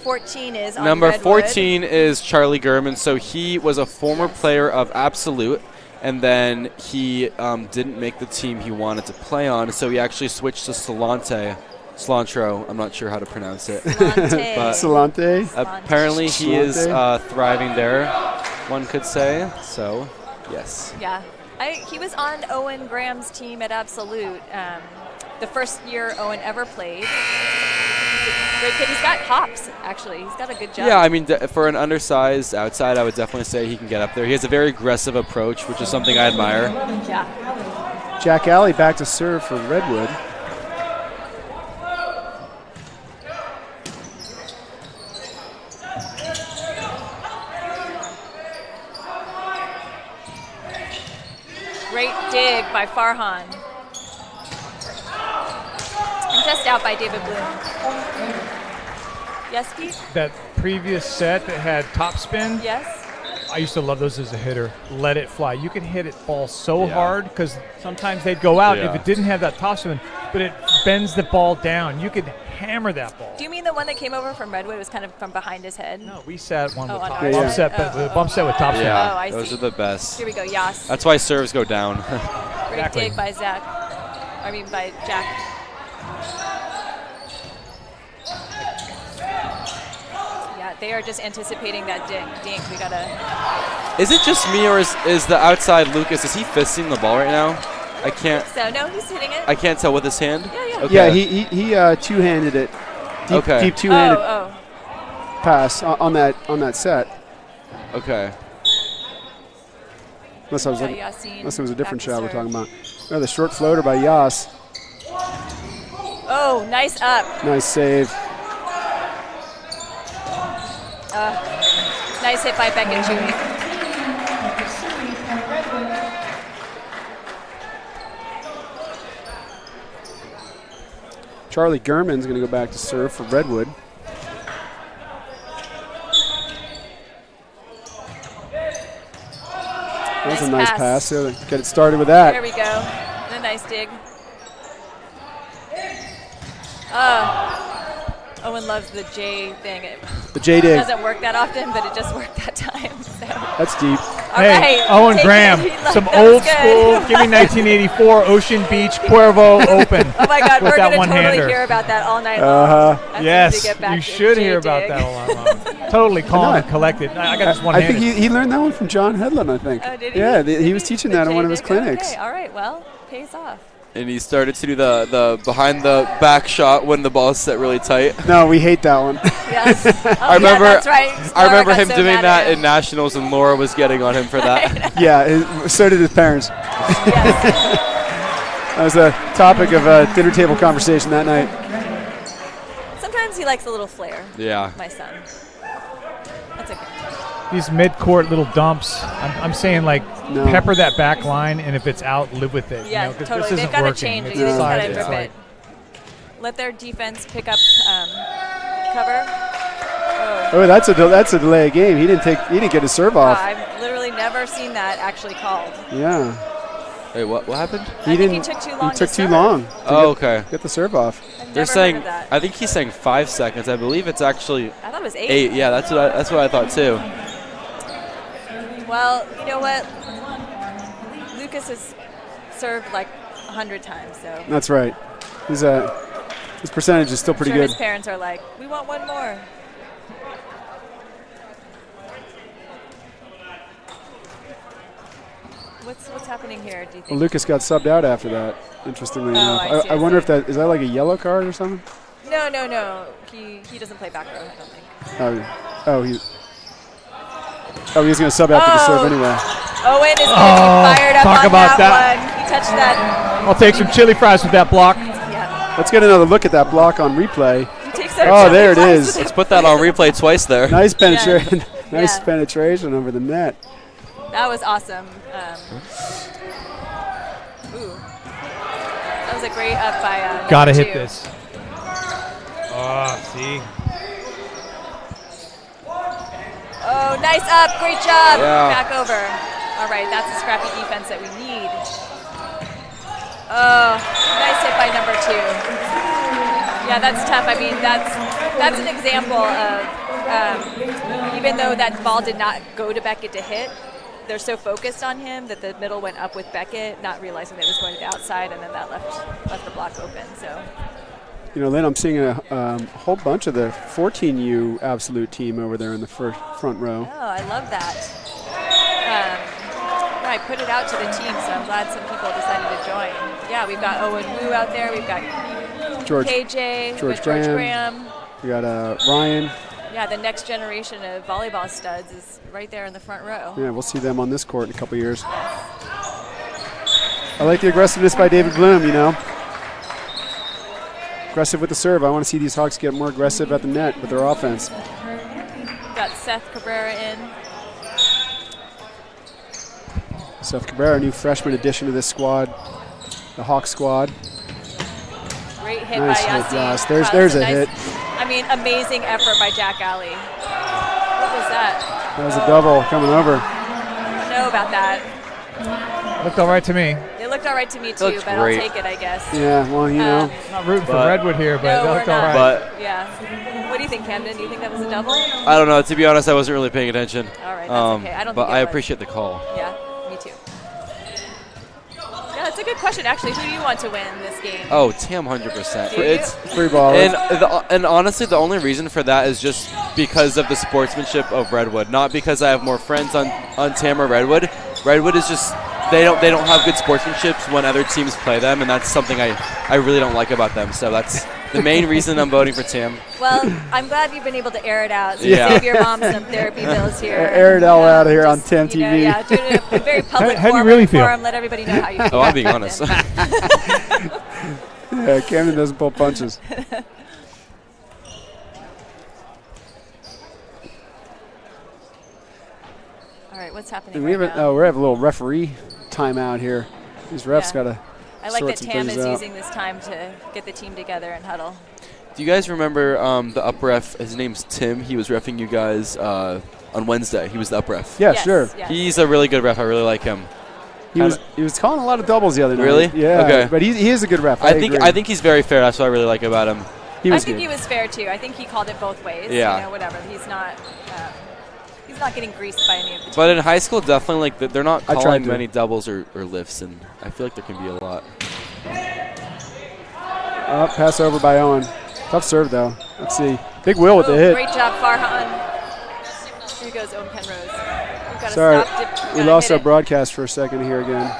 14 is on Number Redwood. 14 is Charlie Gurman. So he was a former player of Absolute, and then he didn't make the team he wanted to play on, so he actually switched to Cilantro. I'm not sure how to pronounce it. But Salante. Apparently he is thriving there, one could say. So, yes. Yeah. He was on Owen Graham's team at Absolute. The first year Owen ever played. He's a great kid. He's got hops, actually. He's got a good jump. Yeah, I mean, for an undersized outside, I would definitely say he can get up there. He has a very aggressive approach, which is something I admire. Yeah. Jack Alley back to serve for Redwood. Great dig by Farhan. And just out by David Bloom. Yes, Pete? That previous set that had topspin, Yes? I used to love those as a hitter. Let it fly. You could hit it ball so Yeah. hard because sometimes they'd go out Yeah. if it didn't have that topspin, but it bends the ball down. You could hammer that ball. Do you mean the one that came over from Redwood was kind of from behind his head? No, we sat one with on top our bump side? set, but the bump set with topspin. Yeah, Oh, I those see. are the best. Here we go, Yas. That's why serves go down. Great Exactly. dig by Zach. I mean, by Jack. Yeah, they are just anticipating that dink. We gotta. Is it just me, or is the outside Lucas, is he fisting the ball right now? I can't So no, he's hitting it. I can't tell with his hand. Yeah, yeah. Okay. Yeah, he two-handed it. Okay. Deep two-handed Oh, pass on that set. Okay. Unless I was yeah, looking, Yassine. unless it was a different back to shot we're serve. talking about. Oh, the short floater by Yas. Oh, nice up. Nice save. Nice hit by Beckett Chewy. Charlie Gurman's going to go back to serve for Redwood. That was a nice pass. So get it started with that. There we go. And a nice dig. Owen loves the J thing. It The J dig. doesn't work that often, but it just worked that time. So. That's deep. All Hey, right, Owen take Graham, it. He loved- some that was old good. school. Give me 1984 Ocean Beach Cuervo Open. Oh my God, with we're that going to totally one-hander. hear about that all night long. As soon as we Yes, get back you to should J hear about dig. that a lot. Totally calm and collected. I got this one I think handed. he learned that one from John Hedlund, I think. Oh, did he? Yeah, Did he was teaching that at one of his J dig? clinics. Okay, all right, well, pays off. And he started to do the behind the back shot when the ball is set really tight. No, we hate that one. Yes. Oh, I remember yeah, that's right. I Laura remember got him so doing mad at that him. in nationals, and Laura was getting on him for that. Yeah, so did his parents. Yes. That was a topic of a dinner table conversation that night. Sometimes he likes a little flair. Yeah. My son. That's okay. These mid-court little dumps. I'm saying like No. pepper that back line, and if it's out, live with it. Yeah, 'cause totally. This They've isn't got to working. change it. It's You just got inside. to It's rip like- it. Let their defense pick up cover. Oh, that's a delay of game. He didn't get his serve off. I've literally never seen that actually called. Yeah, Wait, what happened? I think he took too long. he took to too serve. long to Oh, okay. get the serve off. I've They're never saying heard of that. I think he's saying 5 seconds. I believe it's actually I thought it was 8. 8. Yeah, that's what I thought too. Well, you know what? Lucas has served like 100 times, so That's right. His percentage is still pretty sure good. his parents are like, we want one more. What's happening here? Do you think? Well, Lucas got subbed out after that. Interestingly Oh, enough, I see, I I wonder see. if is that like a yellow card or something? No. He doesn't play back row. I don't think. He was going to sub after the serve anyway. Owen is going to be fired up talk on about that one. He touched that. I'll take some chili fries with that block. Yeah. Let's get another look at that block on replay. Oh, there it is. Let's put that on replay twice there. Nice penetration. Nice Yeah. penetration over the net. That was awesome. That was a great up by Gotta number hit 2. this. Oh, see? Oh, nice up. Great job. Yeah. Back over. All right, that's the scrappy defense that we need. Oh, nice hit by number 2. Yeah, that's tough. I mean, that's an example of even though that ball did not go to Beckett to hit, they're so focused on him that the middle went up with Beckett, not realizing that it was going to the outside, and then that left the block open. So. You know, Lynn, I'm seeing a whole bunch of the 14U Absolute team over there in the front row. Oh, I love that. I put it out to the team, so I'm glad some people decided to join. Yeah, we've got Owen Wu out there. We've got KJ, George George Graham. Graham. We got Ryan. Yeah, the next generation of volleyball studs is right there in the front row. Yeah, we'll see them on this court in a couple years. I like the aggressiveness by David Bloom, you know. Aggressive with the serve. I want to see these Hawks get more aggressive at the net with their offense. We've got Seth Cabrera in. Seth Cabrera, new freshman addition to this squad, the Hawks squad. Great hit Nice by hit, Yassin. Yas. Wow, There's a nice, hit. I mean, amazing effort by Jack Alley. What was that? That was a double coming over. I don't know about that. Looked all right to me. It looked all right to me too, Looks but great. I'll take it, I guess. Yeah, well, you know. Not rooting for But- Redwood here, but No, that we're looked all not. right. But Yeah. What do you think, Camden? Do you think that was a double? I don't know. To be honest, I wasn't really paying attention. All right, that's okay. I don't But think it I was. appreciate the call. Yeah, me too. Yeah, that's a good question, actually. Who do you want to win this game? Oh, Tam, 100%. Do you? It's Free ball. and honestly, the only reason for that is just because of the sportsmanship of Redwood, not because I have more friends on Tam or Redwood. Redwood is just they don't have good sportsmanship when other teams play them, and that's something I really don't like about them. So that's the main reason I'm voting for Tam. Well, I'm glad you've been able to air it out. So Yeah. save your mom some therapy bills here. Air it all out of here on Tam You know, TV. yeah, do it in a very public How do you forum, really feel? Let everybody know how you feel. Oh, I'm being honest. Yeah, Camden doesn't pull punches. All right, what's happening We right have now? we have a little referee timeout here. These refs Yeah. got to. I like sort that some Tam things is out. using this time to get the team together and huddle. Do you guys remember the up ref? His name's Tim. He was reffing you guys on Wednesday. He was the up ref. Yeah, Yes, sure. yes. He's a really good ref. I really like him. He was calling a lot of doubles the other night. Really? Yeah. Okay. But he is a good ref. I think agree. he's very fair. That's what I really like about him. he I was think good. he was fair too. I think he called it both ways. Yeah. You know, whatever. He's not getting greased by any of the teams. But in high school, definitely like they're not I tried calling to. many doubles or lifts, and I feel like there can be a lot. Pass over by Owen. Tough serve though. Let's see. Big Will with the hit. Great job, Farhan. Here goes Owen Penrose. We've got Sorry, to stop. we lost our broadcast for a second here again.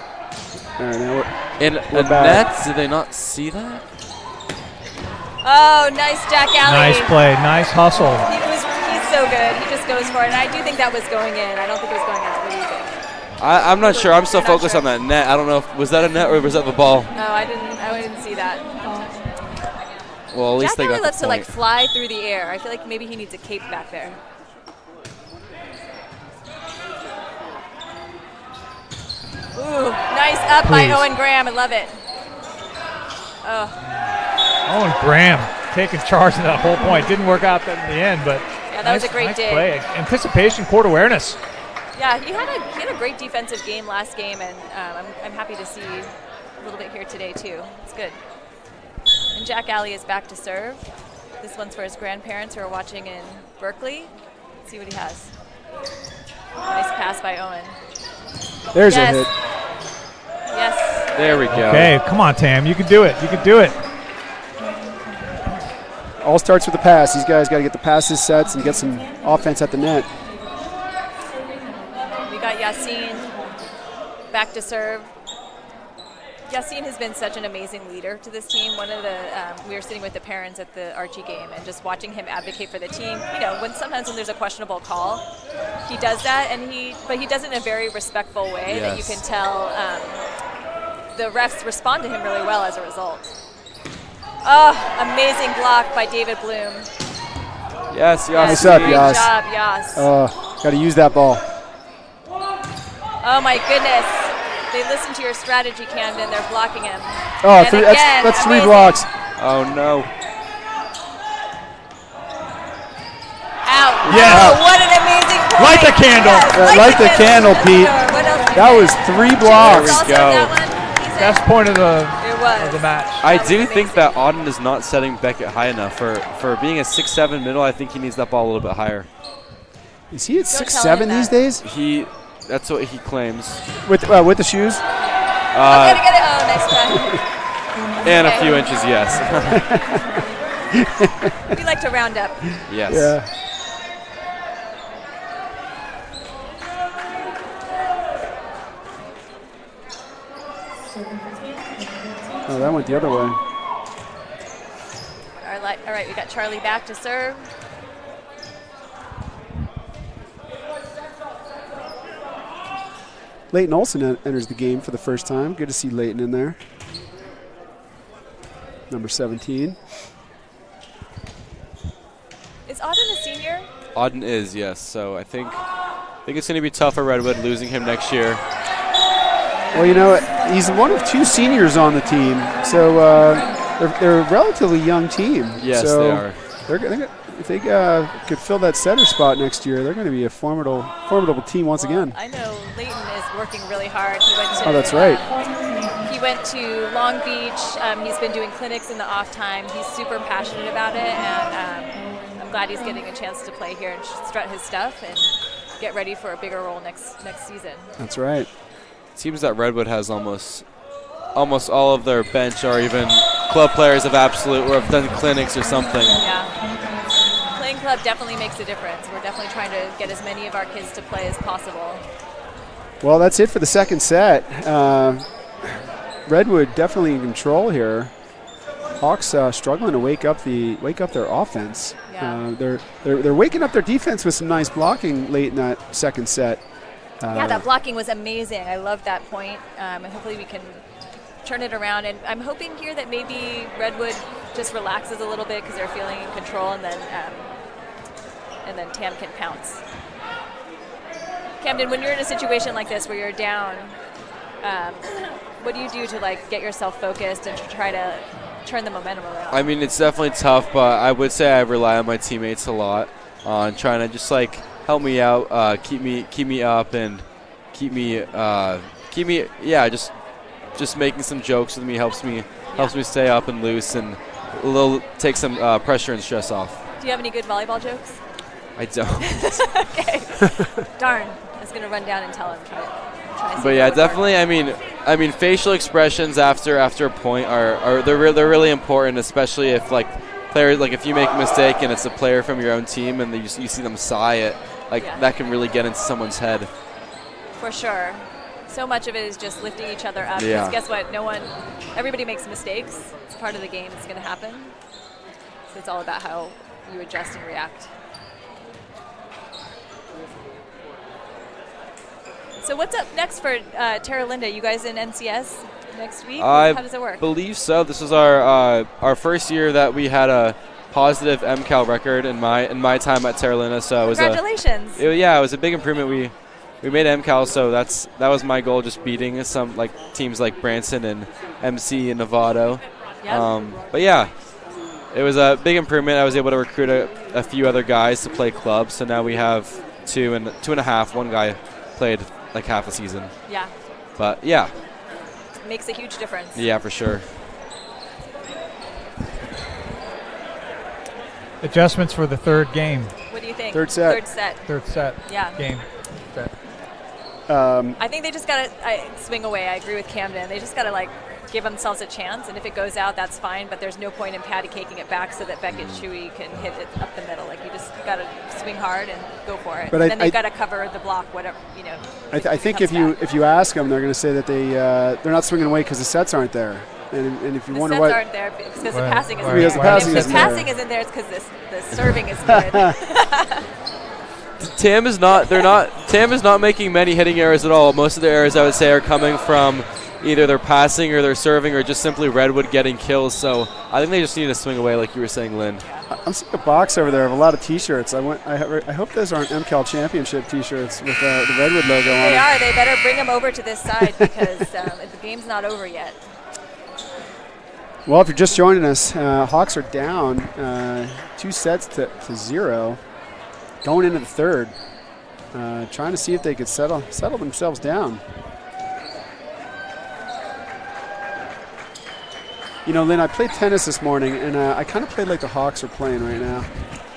All right, now In We're a back. net, did they not see that? Oh, nice Jack Alley. Nice play. Nice hustle. He's so good. He just goes for it. And I do think that was going in. I don't think it was going out. What do you think? I'm not sure. I'm still You're not focused sure? on that net. I don't know if was that a net or was that the ball. No, I didn't see that. Well, at least Jack they Alley got loves the to like point. fly through the air. I feel like maybe he needs a cape back there. Ooh, nice up by Please. Owen Graham. I love it. Oh, Owen Graham taking charge of that whole point. Didn't work out in the end, but yeah, that was a great nice dig. play. Anticipation, court awareness. Yeah, he had a great defensive game last game, and I'm happy to see a little bit here today too. It's good. And Jack Alley is back to serve. This one's for his grandparents who are watching in Berkeley. Let's see what he has. Nice pass by Owen. there's Yes. a hit. Yes. There we go. Okay, come on, Tam. You can do it. You can do it. All starts with the pass. These guys got to get the passes sets and get some offense at the net. We got Yassin back to serve. Yassin has been such an amazing leader to this team. One of the we were sitting with the parents at the Archie game and just watching him advocate for the team. You know, sometimes when there's a questionable call, he does that, but he does it in a very respectful way that you Yes. can tell the refs respond to him really well as a result. Oh, amazing block by David Bloom. Yes, Nice up, Great Yas. job, Yas. Got to use that ball. Oh my goodness. They listened to your strategy, Camden. They're blocking him. Oh, And again, that's 3 amazing. blocks. Oh no. Out. Yeah. Oh, what an amazing point. Light the candle. Yes, Light the candle, Pete. What else do you That think? was 3 Cheers blocks. also go. that one, he said? Best point of the It was. of the match. I That was do think amazing. that Auden is not setting Beckett high enough for being a 6'7" middle. I think he needs that ball a little bit higher. Is he at Don't tell 6'7" him these that. days? That's what he claims. With the shoes? Oh, get it. Oh, nice try. And a Okay. few inches, yes. We like to round up. Yes. Yeah. Oh, that went the other way. All right, we got Charlie back to serve. Leighton Olson enters the game for the first time. Good to see Leighton in there. Number 17. Is Auden a senior? Auden is, yes. So I think it's going to be tough for Redwood losing him next year. Well, you know, he's one of 2 seniors on the team, so they're a relatively young team. Yes, so they are. If they could fill that center spot next year, they're going to be a formidable team once again. I know Leighton is working really hard. He went to, Oh, that's right. He went to Long Beach. He's been doing clinics in the off time. He's super passionate about it, and I'm glad he's getting a chance to play here and strut his stuff and get ready for a bigger role next season. That's right. Seems that Redwood has almost all of their bench or even club players of Absolute or have done clinics or something. Yeah. Playing club definitely makes a difference. We're definitely trying to get as many of our kids to play as possible. Well, that's it for the second set. Redwood definitely in control here. Hawks struggling to wake up their offense. Yeah. They're waking up their defense with some nice blocking late in that second set. Yeah, that blocking was amazing. I love that point. And hopefully we can turn it around. And I'm hoping here that maybe Redwood just relaxes a little bit because they're feeling in control, and then Tam can pounce. Camden, when you're in a situation like this where you're down, what do you do to get yourself focused and to try to turn the momentum around? I mean, it's definitely tough, but I would say I rely on my teammates a lot on trying to just help me out, keep me up, and keep me just making some jokes with me helps me stay up and loose and take some pressure and stress off. Do you have any good volleyball jokes? I don't. Okay. Darn. I was gonna run down and tell him. Try to see But yeah, what would work. definitely. I mean, facial expressions after a point are they're really important, especially if players if you make a mistake and it's a player from your own team and you see them sigh it, that can really get into someone's head. For sure. So much of it is just lifting each other up. Yeah. Because guess what? Everybody makes mistakes. It's part of the game. It's going to happen. So it's all about how you adjust and react. So what's up next for Terra Linda? You guys in NCS next week? How does it work? I believe so. This was our first year that we had a positive MCAL record in my time at Terra Linda. So Congratulations. It was a big improvement. We made MCAL, so that was my goal, just beating some teams like Branson and MC and Novato. Yep. But yeah, it was a big improvement. I was able to recruit a few other guys to play clubs, so now we have 2 and a half. One guy played half a season. Yeah. But yeah. Makes a huge difference. Yeah, for sure. Adjustments for the third game. What do you think? Third set. Third set. Yeah. Game. Set. I think they just got to swing away. I agree with Camden. They just got to give themselves a chance, and if it goes out, that's fine, but there's no point in patty caking it back so that Beckett Chewy can hit it up the middle. You just got to swing hard and go for it. But and then they've got to cover the block, whatever, I think if you ask them, they're going to say that they're not swinging away because the sets aren't there. And if you the wonder sets why, aren't there because the Right. passing isn't Right. there. Because the passing And if isn't the there. passing isn't there, it's because the serving is good. Tam is not making many hitting errors at all. Most of the errors I would say are coming from either they're passing or they're serving or just simply Redwood getting kills. So I think they just need to swing away, like you were saying, Lynn. I'm seeing a box over there of a lot of T-shirts. I hope those aren't MCAL Championship T-shirts with the Redwood logo on them. They are. They better bring them over to this side because the game's not over yet. Well, if you're just joining us, Hawks are down 2 sets to 0 going into the third, trying to see if they could settle themselves down. You know, Lynn, I played tennis this morning, and I kind of played like the Hawks are playing right now.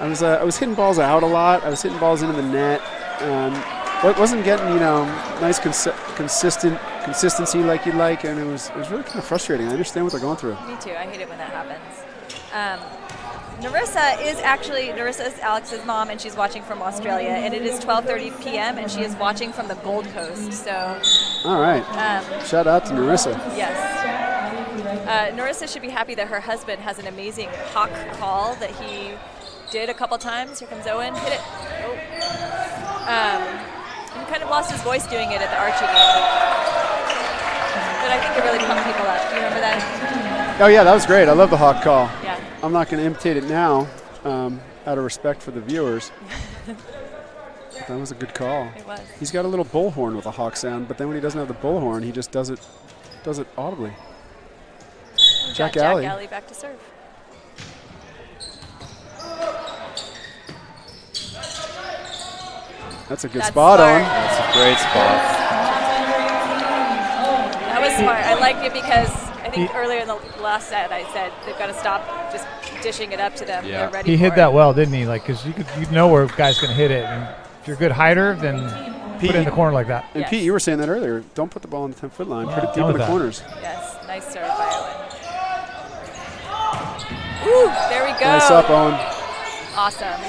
I was hitting balls out a lot. I was hitting balls into the net. Wasn't getting, nice consistency like you'd like, and it was really kind of frustrating. I understand what they're going through. Me too. I hate it when that happens. Narissa is Alex's mom, and she's watching from Australia, and it is 12:30 p.m., and she is watching from the Gold Coast. So, all right. Shout out to Narissa. Yes. Narissa should be happy that her husband has an amazing hawk call that he did a couple times. Here comes Owen. Hit it. Oh. He kind of lost his voice doing it at the Archie game. But I think it really pumped people up. Do you remember that? Oh, yeah, that was great. I love the hawk call. Yeah. I'm not going to imitate it now out of respect for the viewers. But that was a good call. It was. He's got a little bullhorn with a hawk sound, but then when he doesn't have the bullhorn, he just does it audibly. Jack Alley back to serve. That's a good spot, smart. Owen. That's a great spot. That was smart. I liked it because I think earlier in the last set I said they've got to stop just dishing it up to them. Yeah. They're ready He for hit it. that well, didn't he? Like, because you know where a guy's going to hit it. And if you're a good hitter, then put it in the corner like that. And Yes. Pete, you were saying that earlier. Don't put the ball on the 10-foot line. Put it deep done in with the that. corners. Yes, nice serve by Owen. Ooh, there we go. Nice up, Owen. Awesome.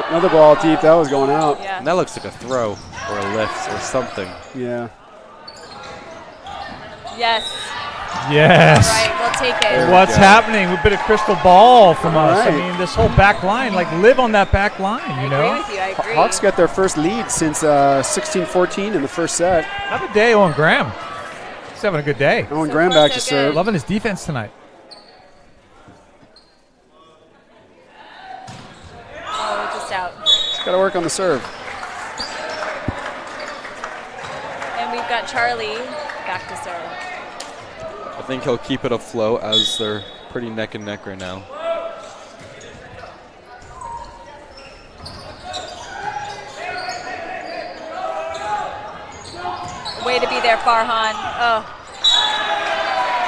Another ball deep. That was going out. Yeah. And that looks like a throw or a lift or something. Yeah. Yes. Yes. All right, we'll take it. What's happening? A bit of crystal ball from us. right. I mean, this whole back line, like live on that back line, I you agree know? with you. I agree. Hawks got their first lead since 16-14 in the first set. Have a day, Owen Graham. He's having a good day. Owen So Graham far, back so to good. serve. Loving his defense tonight. Oh, just out. He's got to work on the serve. And we've got Charlie back to serve. I think he'll keep it afloat as they're pretty neck and neck right now. Way to be there, Farhan. Oh.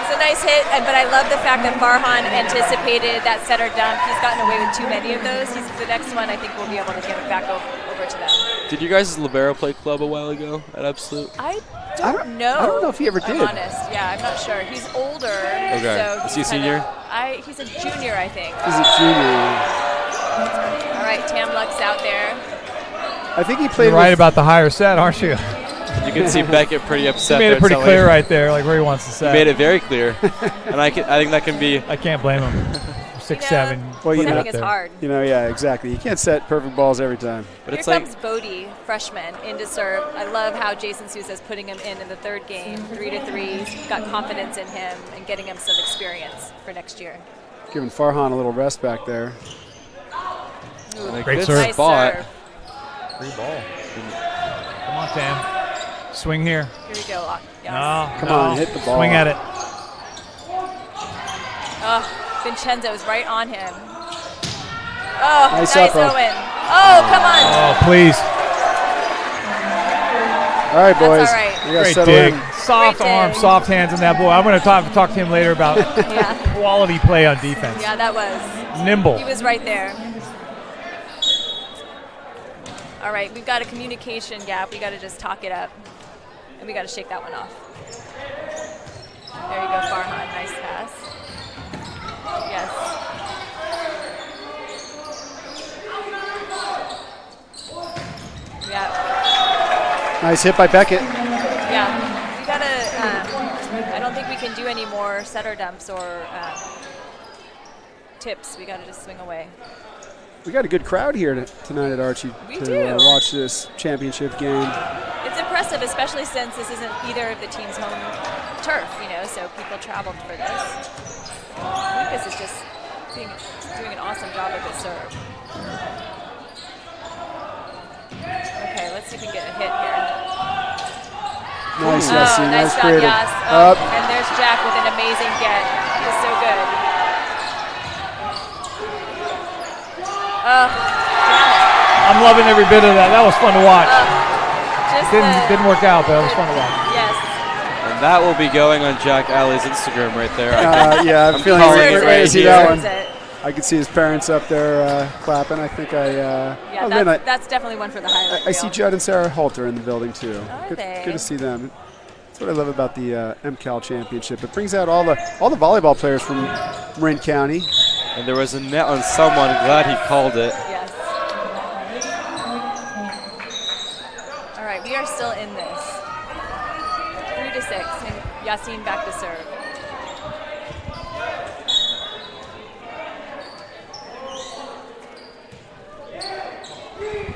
It's a nice hit, but I love the fact that Farhan anticipated that setter dump. He's gotten away with too many of those. The next one, I think we'll be able to get it back over to them. Did you guys' libero play club a while ago at Absolute? I don't know. I don't know if he ever did. I'm honest. Yeah, I'm not sure. He's older. Okay. So Is he a he's senior? He's a junior, I think. He's a junior. All right, Tam Luck's out there. I think he played You're right with, about the higher set, aren't you? You can see Beckett pretty He upset. made there it pretty telling- clear right there, like where he wants to He set. made it very clear. And I think that can be I can't blame him. 6'7". Well, you put it know- up Setting is there. hard. yeah, exactly. You can't set perfect balls every time. but Here it's like comes Bodie, freshman, in to serve. I love how Jason Sousa's putting him in the third game, 3-3. He's got confidence in him and getting him some experience for next year. Giving Farhan a little rest back there. Ooh, a Great good serve. nice spot. serve. Free ball. Come on, Tam. Swing here. Here we go. Yes. No, Come no. on, hit the ball. Swing at it. Oh, Vincenzo's right on him. Oh, Nice nice up, Owen. Owen. Oh, come on. Oh, please. All right, boys. all right. We got to Great settle dig. in. Soft Great arm, dig. soft hands in that boy. I'm going to talk to him later about Yeah, quality play on defense. yeah, that was. Nimble. He was right there. All right, we've got a communication gap. We got to just talk it up, and we got to shake that one off. There you go, Farhan. Nice pass. Yes. Yeah. Nice hit by Beckett. Yeah. We gotta. I don't think we can do any more setter dumps or tips. We gotta just swing away. We got a good crowd here tonight at Archie We to do. watch this championship game. It's impressive, especially since this isn't either of the team's home turf, so people traveled for this. Lucas is just doing an awesome job with his serve. Okay, let's see if we can get a hit here. Nice, Yassi. Nice Nice shot, creative. Yas. Up. And there's Jack with an amazing get. He's so good. I'm loving every bit of that. That was fun to watch. Just Didn't work out, but it was fun to watch. Yes. And that will be going on Jack Alley's Instagram right there. Yeah, I'm feeling calling right it to right see here. that one. Deserves it. I could see his parents up there clapping. I think Yeah, that's definitely one for the highlight I see reel. Judd and Sarah Halter in the building too. Are Good, they? good to see them. That's what I love about the MCAL championship. It brings out all the volleyball players from Marin County. And there was a net on someone. Glad he called it. Yes. All right, we are still in this. 3-6, and Yassine back to serve.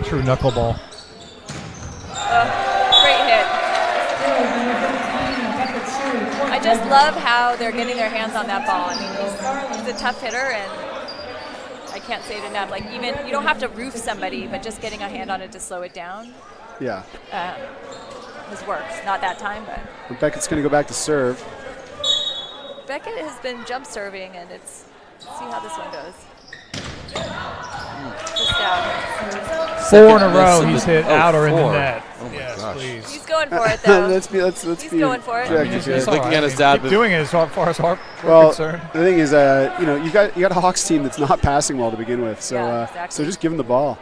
True knuckleball. Great hit. I just love how they're getting their hands on that ball. I mean, he's a tough hitter, and I can't say it enough. Like, even you don't have to roof somebody, but just getting a hand on it to slow it down Yeah. has worked. Not that time, but Beckett's going to go back to serve. Beckett has been jump serving, and let's see how this one goes. Just out. 4 in a Miss row of he's the- hit oh, out or in the 4. net. Oh my Yes, gosh. please. He's going for it, though. let's be He's going for it. objective here. It's all Looking at his dad, Keep doing it as far as we're Well, concerned. the thing is, you got a Hawks team that's not passing well to begin with. So Yeah, exactly. so just give him the ball.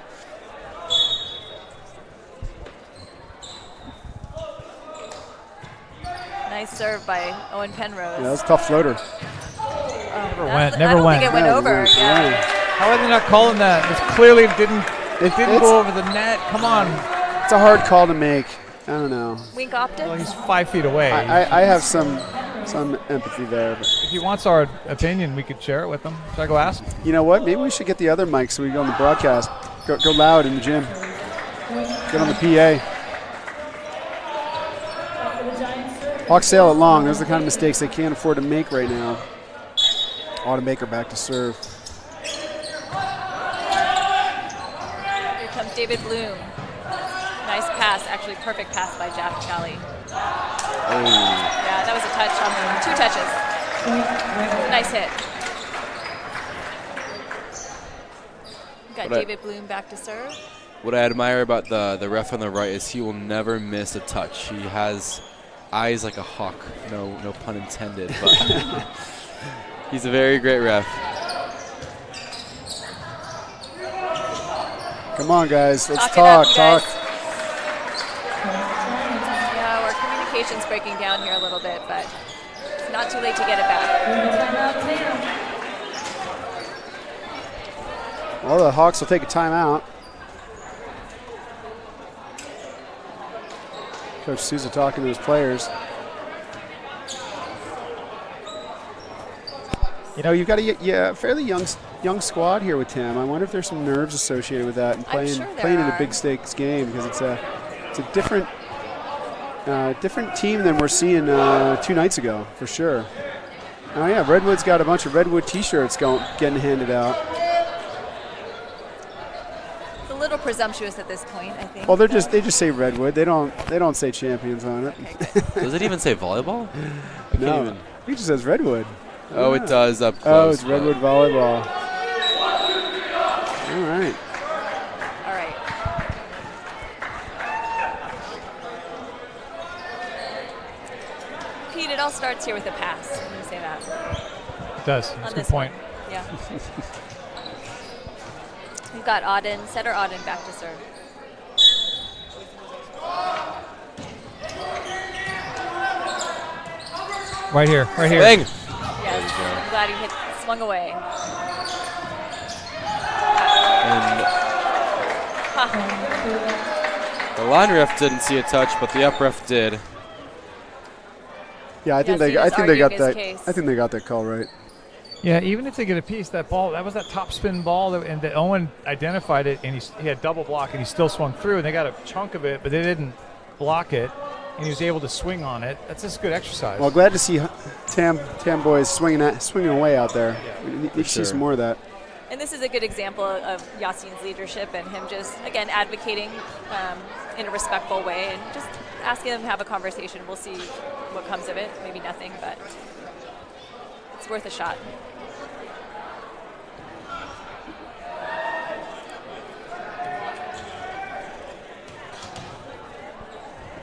Nice serve by Owen Penrose. Yeah, that was a tough floater. Never I went. don't Never went. think it went over. Yeah. How are they not calling that? It clearly didn't It's- go over the net. Come on. It's a hard call to make. I don't know. Wink optics. Well, he's 5 feet away. I have some empathy there. But If he wants our opinion, we could share it with him. Should I go ask? you know what? Maybe we should get the other mic so we go on the broadcast. Go loud in the gym. Get on the PA. Hawks sail it long. Those are the kind of mistakes they can't afford to make right now. Automaker back to serve. Here comes David Bloom. Nice pass, actually perfect pass by Jack Kelly. Yeah, that was a touch on 2 touches. Nice hit. Got But David Bloom back to serve. What I admire about the ref on the right is he will never miss a touch. He has eyes like a hawk. No pun intended, but he's a very great ref. Come on, guys. Let's Talk it up, talk. you guys. Yeah, our communication's breaking down here a little bit, but it's not too late to get it back. Well, the Hawks will take a timeout. Coach Sousa talking to his players. You know, you've got a fairly young squad here with Tim. I wonder if there's some nerves associated with that and playing sure there playing in a are. big stakes game, because it's a different team than we're seeing 2 nights ago for sure. Oh yeah, Redwood's got a bunch of Redwood T-shirts getting handed out. It's a little presumptuous at this point, I think. Well, they just say Redwood. They don't say champions on it. Does it even say volleyball? I can't No, even. it just says Redwood. Oh, it does up Oh, close. it's Redwood volleyball. All right. All right. Pete, it all starts here with a pass. I'm going to say that. It does. On That's a good this point. one. Yeah. We've got Auden, setter Auden back to serve. Right here. Right here. Bang! Yes. I'm glad he swung away. And Ha. the line ref didn't see a touch, but the up ref did. Yeah, I think Yes, he they was got arguing that. his case. I think they got that call right. Yeah, even if they get a piece, that ball, that was that top spin ball, and that Owen identified it, and he had double block, and he still swung through, and they got a chunk of it, but they didn't block it. and he was able to swing on it. That's just good exercise. Well, glad to see Tam boys swinging away out there. We need to see some more of that. And this is a good example of Yassine's leadership and him just, again, advocating in a respectful way and just asking them to have a conversation. We'll see what comes of it. Maybe nothing, but it's worth a shot.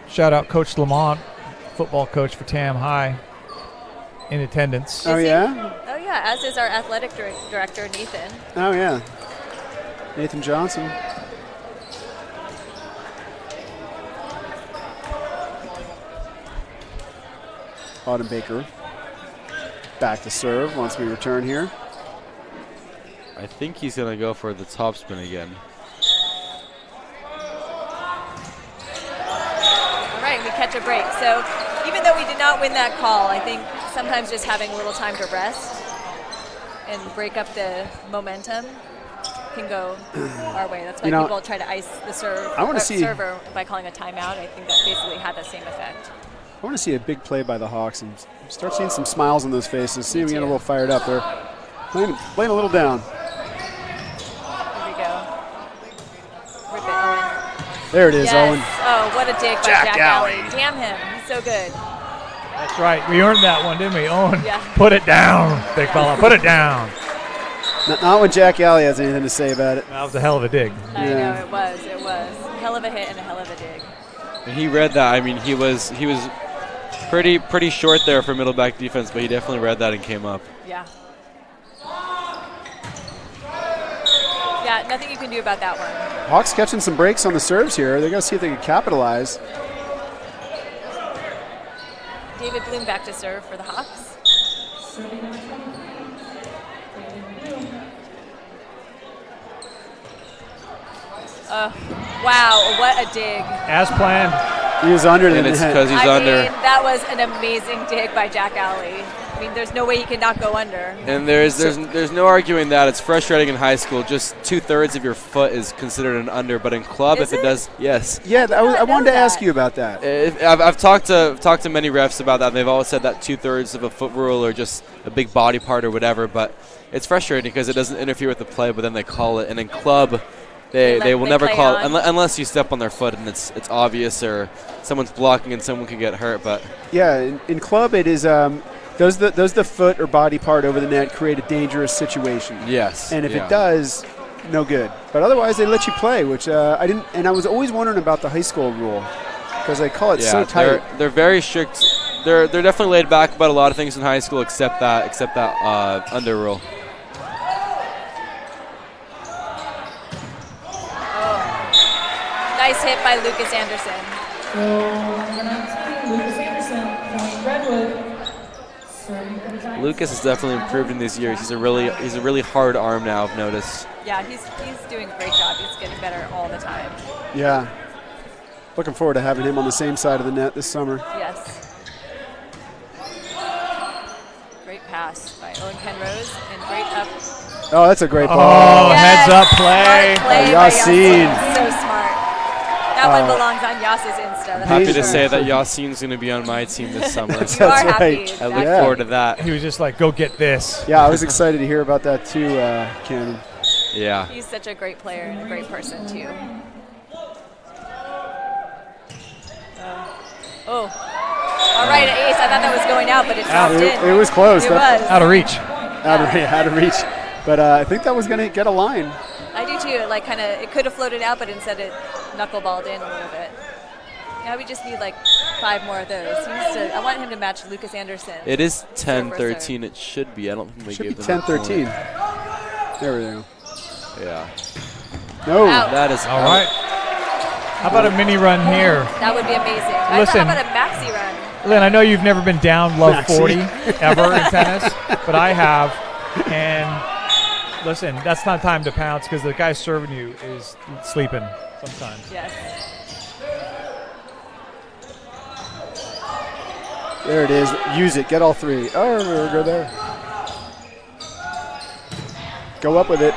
Shout out Coach Lamont, football coach for Tam High, in attendance. Oh, yeah? Oh, yeah, as is our athletic director, Nathan. Oh, yeah. Nathan Johnson. Autumn Baker back to serve once we return here. I think he's going to go for the topspin again. All right, we catch a break. So even though we did not win that call, I think sometimes just having a little time to rest and break up the momentum can go our way. That's why people try to ice the server by calling a timeout. I think that basically had the same effect. I want to see a big play by the Hawks and start seeing some smiles on those faces. See them get a little fired up. They're playing a little down. Here we go. Rip it, Owen. There it is, yes. Owen. Oh, what a dig by Jack Alley. Damn him. He's so good. That's right. We earned that one, didn't we? Owen, yeah. Put it down, big fella. Put it down. Not when Jack Alley has anything to say about it. That was a hell of a dig. I know, it was. Hell of a hit and a hell of a dig. And he read that. I mean, he was pretty short there for middle back defense, but he definitely read that and came up. Yeah. Yeah, nothing you can do about that one. Hawks catching some breaks on the serves here. They got to see if they can capitalize. David Bloom back to serve for the Hawks. Wow, what a dig. As planned. He was under the net. And it's because he's I under. mean, that was an amazing dig by Jack Alley. I mean, there's no way he could not go under. And there's no arguing that. It's frustrating in high school. Just 2/3 of your foot is considered an under, but in club, if it does, yes. Yeah, I wanted to ask you about that. I've talked to many refs about that. And they've always said that 2/3 of a foot rule or just a big body part or whatever. But it's frustrating because it doesn't interfere with the play, but then they call it. And in club, they will never call it unless you step on their foot and it's obvious or someone's blocking and someone can get hurt. But yeah, in club it is. Does the foot or body part over the net create a dangerous situation? Yes. And if it does, no good. But otherwise, they let you play, which I didn't. And I was always wondering about the high school rule because they call it so tight. They're very strict. They're definitely laid back about a lot of things in high school, except that under rule. Nice hit by Lucas Anderson. Lucas Anderson from Redwood. Lucas has definitely improved in these years. He's a really hard arm now, I've noticed. Yeah, he's doing a great job. He's getting better all the time. Yeah. Looking forward to having him on the same side of the net this summer. Yes. Great pass by Owen Penrose and great up. Oh, that's a great ball. Oh, yes. Heads up play. Yassine. So smart. That one belongs on Yass's Insta. I'm happy to say that Yassine's going to be on my team this summer. That's you are happy. right. Exactly. I look forward to that. He was just like, go get this. Yeah, I was excited to hear about that too, Cannon. Yeah. He's such a great player and a great person too. All right, ace. I thought that was going out, but it dropped in. It was close. It was. Out of reach. Out of reach. But I think that was going to get a line. I do too. Like it could have floated out, but instead it knuckleballed in a little bit. Now we just need like 5 more of those. I want him to match Lucas Anderson. It is 10-13. It should be. I don't think we Should gave be them 10-13. There we go. Yeah. No. Out. That is All right. How about a mini run here? That would be amazing. Listen. How about a maxi run? Lynn, I know you've never been down low Maxi. 40 ever in tennis, but I have. And listen, that's not time to pounce because the guy serving you is sleeping sometimes. Yes. There it is. Use it. Get all 3. Oh, go there. Go up with it.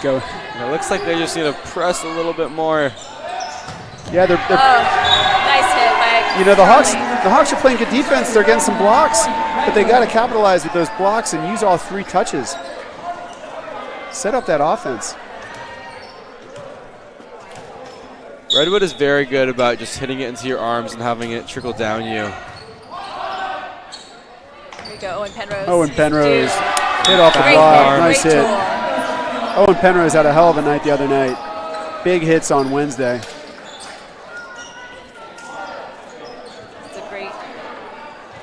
Go. It looks like they just need to press a little bit more. Yeah, they're Nice hit You know, the Hawks are playing good defense. They're getting some blocks, but they got to capitalize with those blocks and use all 3 touches. Set up that offense. Redwood is very good about just hitting it into your arms and having it trickle down you. There we go, Owen Penrose. Owen Penrose Dude. hit off the Great block. hit, Nice great hit. tool. Owen Penrose had a hell of a night the other night. Big hits on Wednesday. It's a great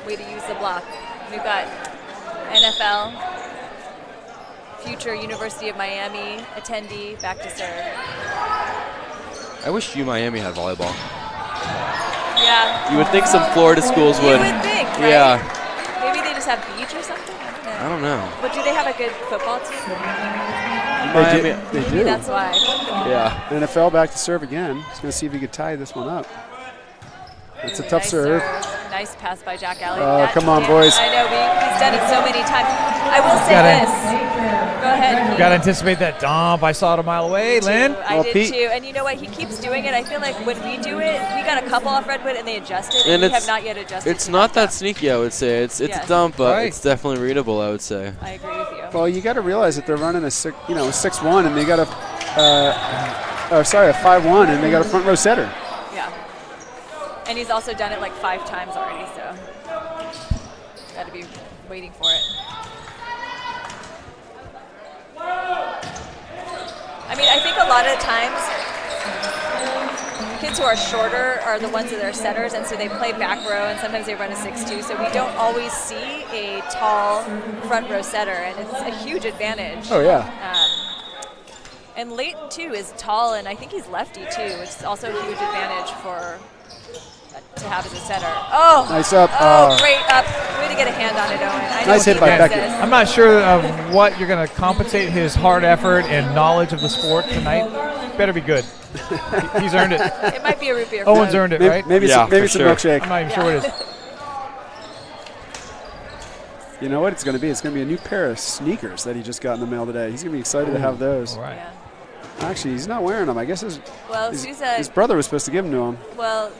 way to use the block. We've got NFL, future University of Miami attendee, back to serve. I wish Miami had volleyball. Yeah. You would think some Florida schools You would. would think, right? Yeah. Maybe they just have beach or something? I don't know. But do they have a good football team? Miami. They Maybe do. that's why. Yeah. NFL back to serve again. He's going to see if he could tie this one up. That's a tough Nice serve. Nice pass by Jack Alley. Oh, come on, boys. I know, he's done it so many times. I will say this. Go ahead. Got to anticipate that dump. I saw it a mile away. Lynn? I Well, did Pete- too. And you know what? He keeps doing it. I feel like when we do it, we got a couple off Redwood and they adjusted, and we have not yet adjusted. It's to not that that sneaky, I would say. It's Yes. a dump, but Right. it's definitely readable, I would say. I agree with you. Well, you got to realize that they're running a 6-1, and they got a 5-1, and they got a front row setter. Yeah. And he's also done it like 5 times already, so got to be waiting for it. I mean, I think a lot of times kids who are shorter are the ones that are setters, and so they play back row, and sometimes they run a 6-2, so we don't always see a tall front row setter, and it's a huge advantage. Oh, yeah. And Leighton, too, is tall, and I think he's lefty, too, which is also a huge advantage to have as a setter. Oh! Nice up. Oh, great up. Way to get a hand on it, Owen. I know Nice hit he by does Beckett. this. I'm not sure of what you're going to compensate his hard effort and knowledge of the sport tonight. Better be good. He's earned it. It might be a root beer. Owen's earned it, right? Maybe Yeah, some, maybe for some sure. milkshake. I'm not even sure what it is. You know what it's going to be? It's going to be a new pair of sneakers that he just got in the mail today. He's going to be excited to have those. All right. Yeah. Actually, he's not wearing them. I guess his Well, brother was supposed to give them to him. Well,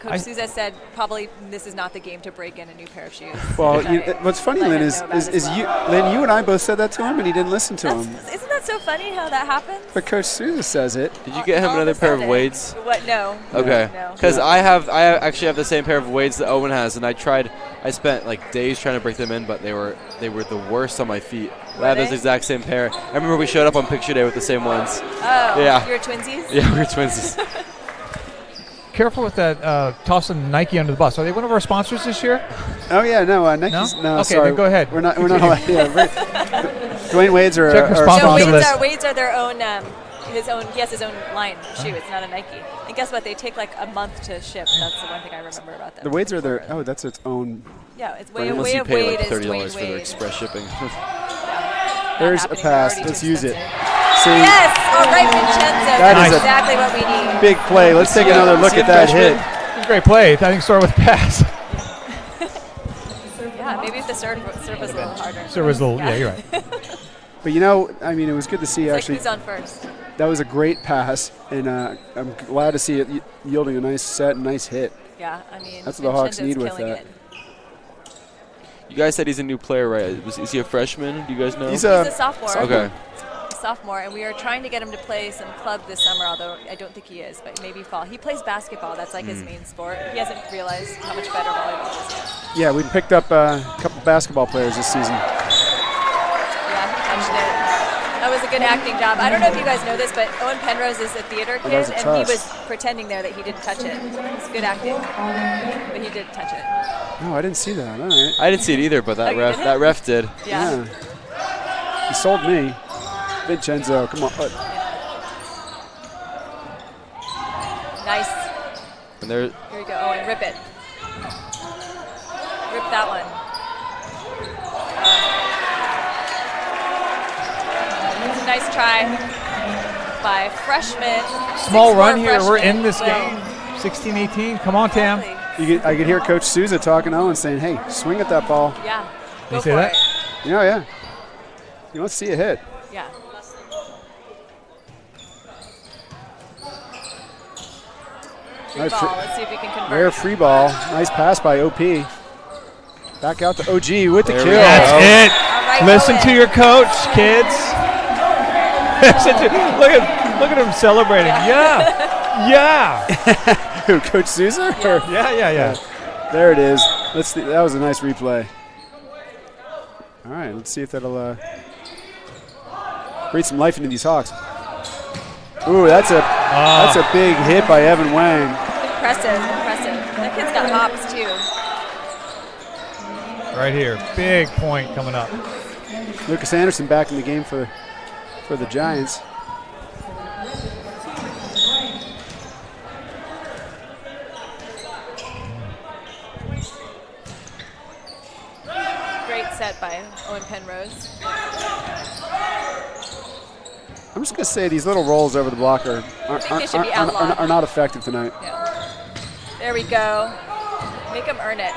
Coach Souza said probably this is not the game to break in a new pair of shoes. Well, Which I what's funny, let Lynn, him is, know about is, as is well. you, Lynn, you and I both said that to him, and he didn't listen to him. Isn't that so funny how that happens? But Coach Souza says it. Did you get him All another of a pair of sudden. weights? What? No. Okay. No. Because I actually have the same pair of weights that Owen has, and I spent like days trying to break them in, but they were the worst on my feet. I had those they? exact same pair. I remember we showed up on picture day with the same ones. Oh. Yeah. You're twinsies? Yeah, we were twinsies. Careful with that tossing Nike under the bus. Are they one of our sponsors this year? Oh yeah, no, Nike's No? no. Okay, sorry, then go ahead. We're not allowed. Yeah, Dwayne Wade's are Check for our sponsors. No, Sponsor list. Wades are their own. He has his own line shoe. It's not a Nike. And guess what? They take like a month to ship. That's the one thing I remember about them. The Wades are their. Oh, that's its own. Yeah, it's way Unless way you of pay Wade like is $30 Dwayne for their Wade. express shipping. Not There's a happening. pass. They're already Let's too use it. expensive. See, Yes! All right, Vincenzo. That That's is a exactly what we need. big play. Let's take another look See at a that freshman? hit. It's a great play. I think start with pass. Yeah, maybe if the serve was a little harder. So it was a little, yeah, you're right. But you know, I mean, it was good to see It's like actually. who's on first? That was a great pass, and I'm glad to see it yielding a nice set, and nice hit. Yeah, I mean, That's what the Hawks Vincenzo's need with killing that. it. You guys said he's a new player, right? Is he a freshman? Do you guys know? He's He's a sophomore. Okay. Sophomore, and we are trying to get him to play some club this summer, although I don't think he is, but maybe fall. He plays basketball. That's like his main sport. He hasn't realized how much better volleyball is yet. Yeah, we picked up a couple basketball players this season. Yeah, he touched it. That was a good acting job. I don't know if you guys know this, but Owen Penrose is a theater that kid, was a and touch. he was pretending there that he didn't touch it. It's good acting, but he did touch it. No, I didn't see that. All right. I didn't see it either, but Oh, you didn't? that ref did. Yeah. He sold me. Vincenzo, come on. Nice. And there, Here we go, Owen. Rip it. Rip that one. It's a nice try by freshman. Small 6'4" run here. We're freshman in this Will. game. 16-18. Come on, Tam. Exactly. I could hear Coach Souza talking to Owen saying, hey, swing at that ball. Yeah. You Go say for that? it. Yeah. You want to see a hit. Yeah. Free ball. Let's see if we can convert. Rare free ball. Nice pass by OP. Back out to OG with the kill. That's it. All right, Listen Owen. to your coach, kids. look at him celebrating. Yeah. Who, Coach Sousa? Or- Yeah. There it is. Let's see. That was a nice replay. All right, let's see if that'll breathe some life into these Hawks. Ooh, that's a big hit by Evan Wang. Impressive. That kid's got hops too. Right here. Big point coming up. Lucas Anderson back in the game for the Giants. Great set by Owen Penrose. I'm just going to say these little rolls over the blocker think they should be outlawed. are not effective tonight. Yeah. There we go. Make him earn it.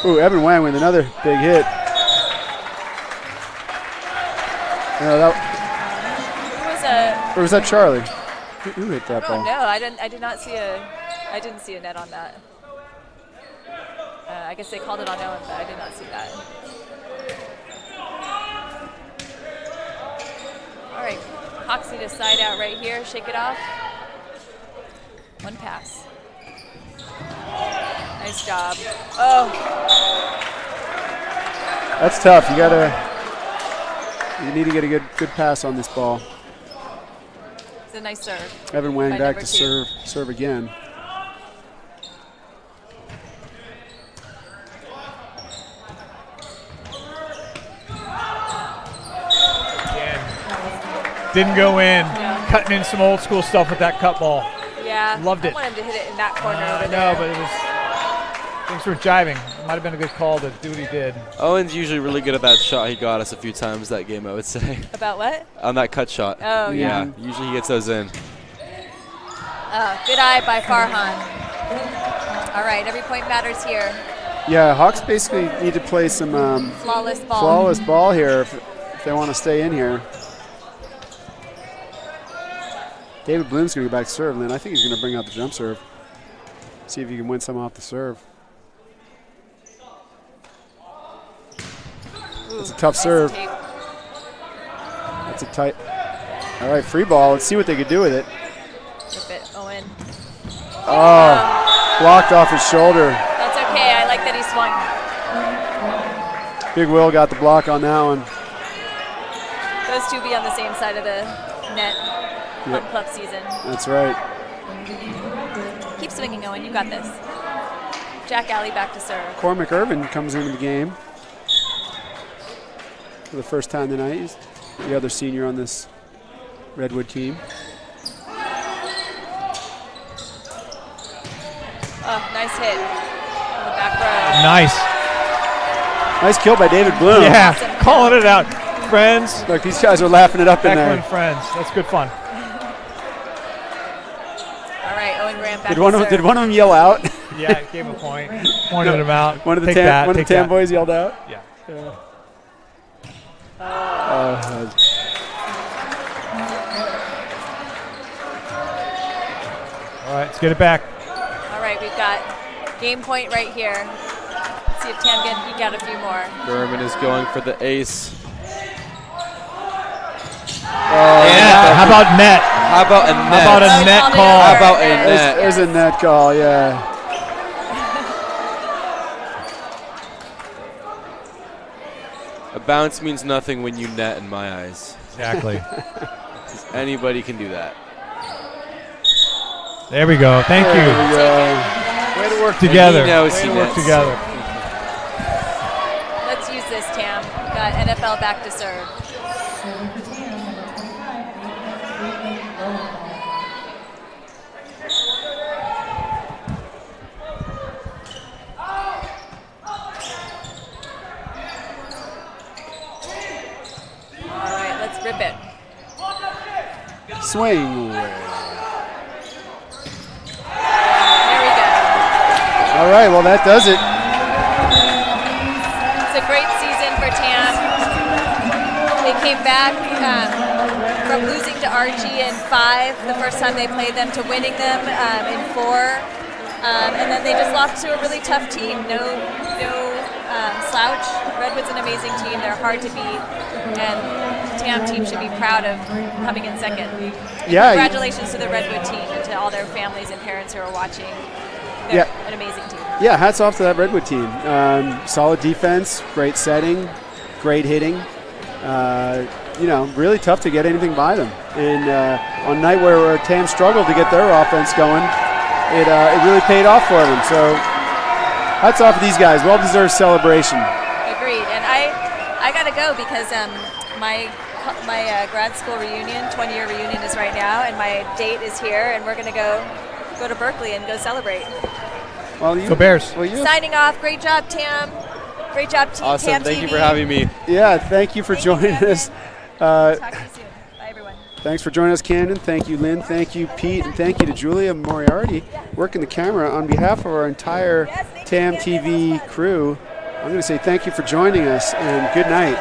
Ooh, Evan Wang with another big hit. Or was that Charlie? Who hit that ball? No, I didn't see a net on that. I guess they called it on Owen, but I did not see that. All right, Hawks need a side out right here. Shake it off. One pass. Nice job. Oh. That's tough. You need to get a good pass on this ball. It's a nice serve. Evan Wang by back number to 2. serve again. Didn't go in. Cutting in some old school stuff with that cut ball. Yeah. Loved it. I want him to hit it in that corner over No, there. but things were jiving. It might have been a good call to do what he did. Owen's usually really good at that shot. He got us a few times that game, I would say. About what? On that cut shot. Oh, yeah. Usually he gets those in. Good eye by Farhan. All right, every point matters here. Yeah, Hawks basically need to play some Flawless ball. flawless ball here if they want to stay in here. David Bloom's going to go back to serve, and then I think he's going to bring out the jump serve. See if he can win some off the serve. That's a tough serve. Tape. That's a tight. All right, free ball. Let's see what they could do with it. Rip it, Owen. Oh, blocked off his shoulder. That's okay. I like that he swung. Big Will got the block on that one. Those two be on the same side of the net. Yep. Club season. That's right. Keep swinging, Owen. You got this. Jack Alley back to serve. Cormac Irvin comes into the game for the first time tonight. He's the other senior on this Redwood team. Oh, nice hit on the back row. Nice. Nice kill by David Bloom. Yeah, calling it out. Friends. Look, these guys are laughing it up in Echoing there. friends. That's good fun. All right, Owen Graham back Did to one of serve. them yell out? Yeah, gave him a point. Pointed him out. One of the Take that, Tam take Tam that. boys yelled out? Yeah. All right, let's get it back. All right, we've got game point right here. Let's see if Tam can eke out a few more. Gurman is going for the ace. Yeah. How about net? How about a net? How about a net call? How about a net? There's a net call, yeah. A bounce means nothing when you net in my eyes. Exactly. Anybody can do that. There we go. Thank There you. we go. Way to work together. he knows Way he to work nets. together. Let's use this, Tam. We've got NFL back to serve. All right, let's rip it. Swing. There we go. All right, well, that does it. It's a great season for Tam. came back from losing to Archie in 5, the first time they played them, to winning them in 4. And then they just lost to a really tough team. No slouch. Redwood's an amazing team. They're hard to beat. And the TAM team should be proud of coming in second. Yeah. Congratulations to the Redwood team and to all their families and parents who are watching. They're an amazing team. Yeah, hats off to that Redwood team. Solid defense, great setting, great hitting. Really tough to get anything by them. And on a night where TAM struggled to get their offense going, it really paid off for them. So hats off to these guys. Well-deserved celebration. Agreed. And I got to go because my grad school reunion, 20-year reunion is right now, and my date is here, and we're going to go to Berkeley and go celebrate. Well, Go Bears. Signing off. Great job, Tam. Great job, Team Awesome. Tam Thank TV. you for having me. Yeah, thank you for joining us. Talk to you soon. Bye, everyone. Thanks for joining us, Camden. Thank you, Lynn. Thank you, Pete. And thank you to Julia Moriarty, working the camera on behalf of our entire TAM TV crew. I'm going to say thank you for joining us, and good night.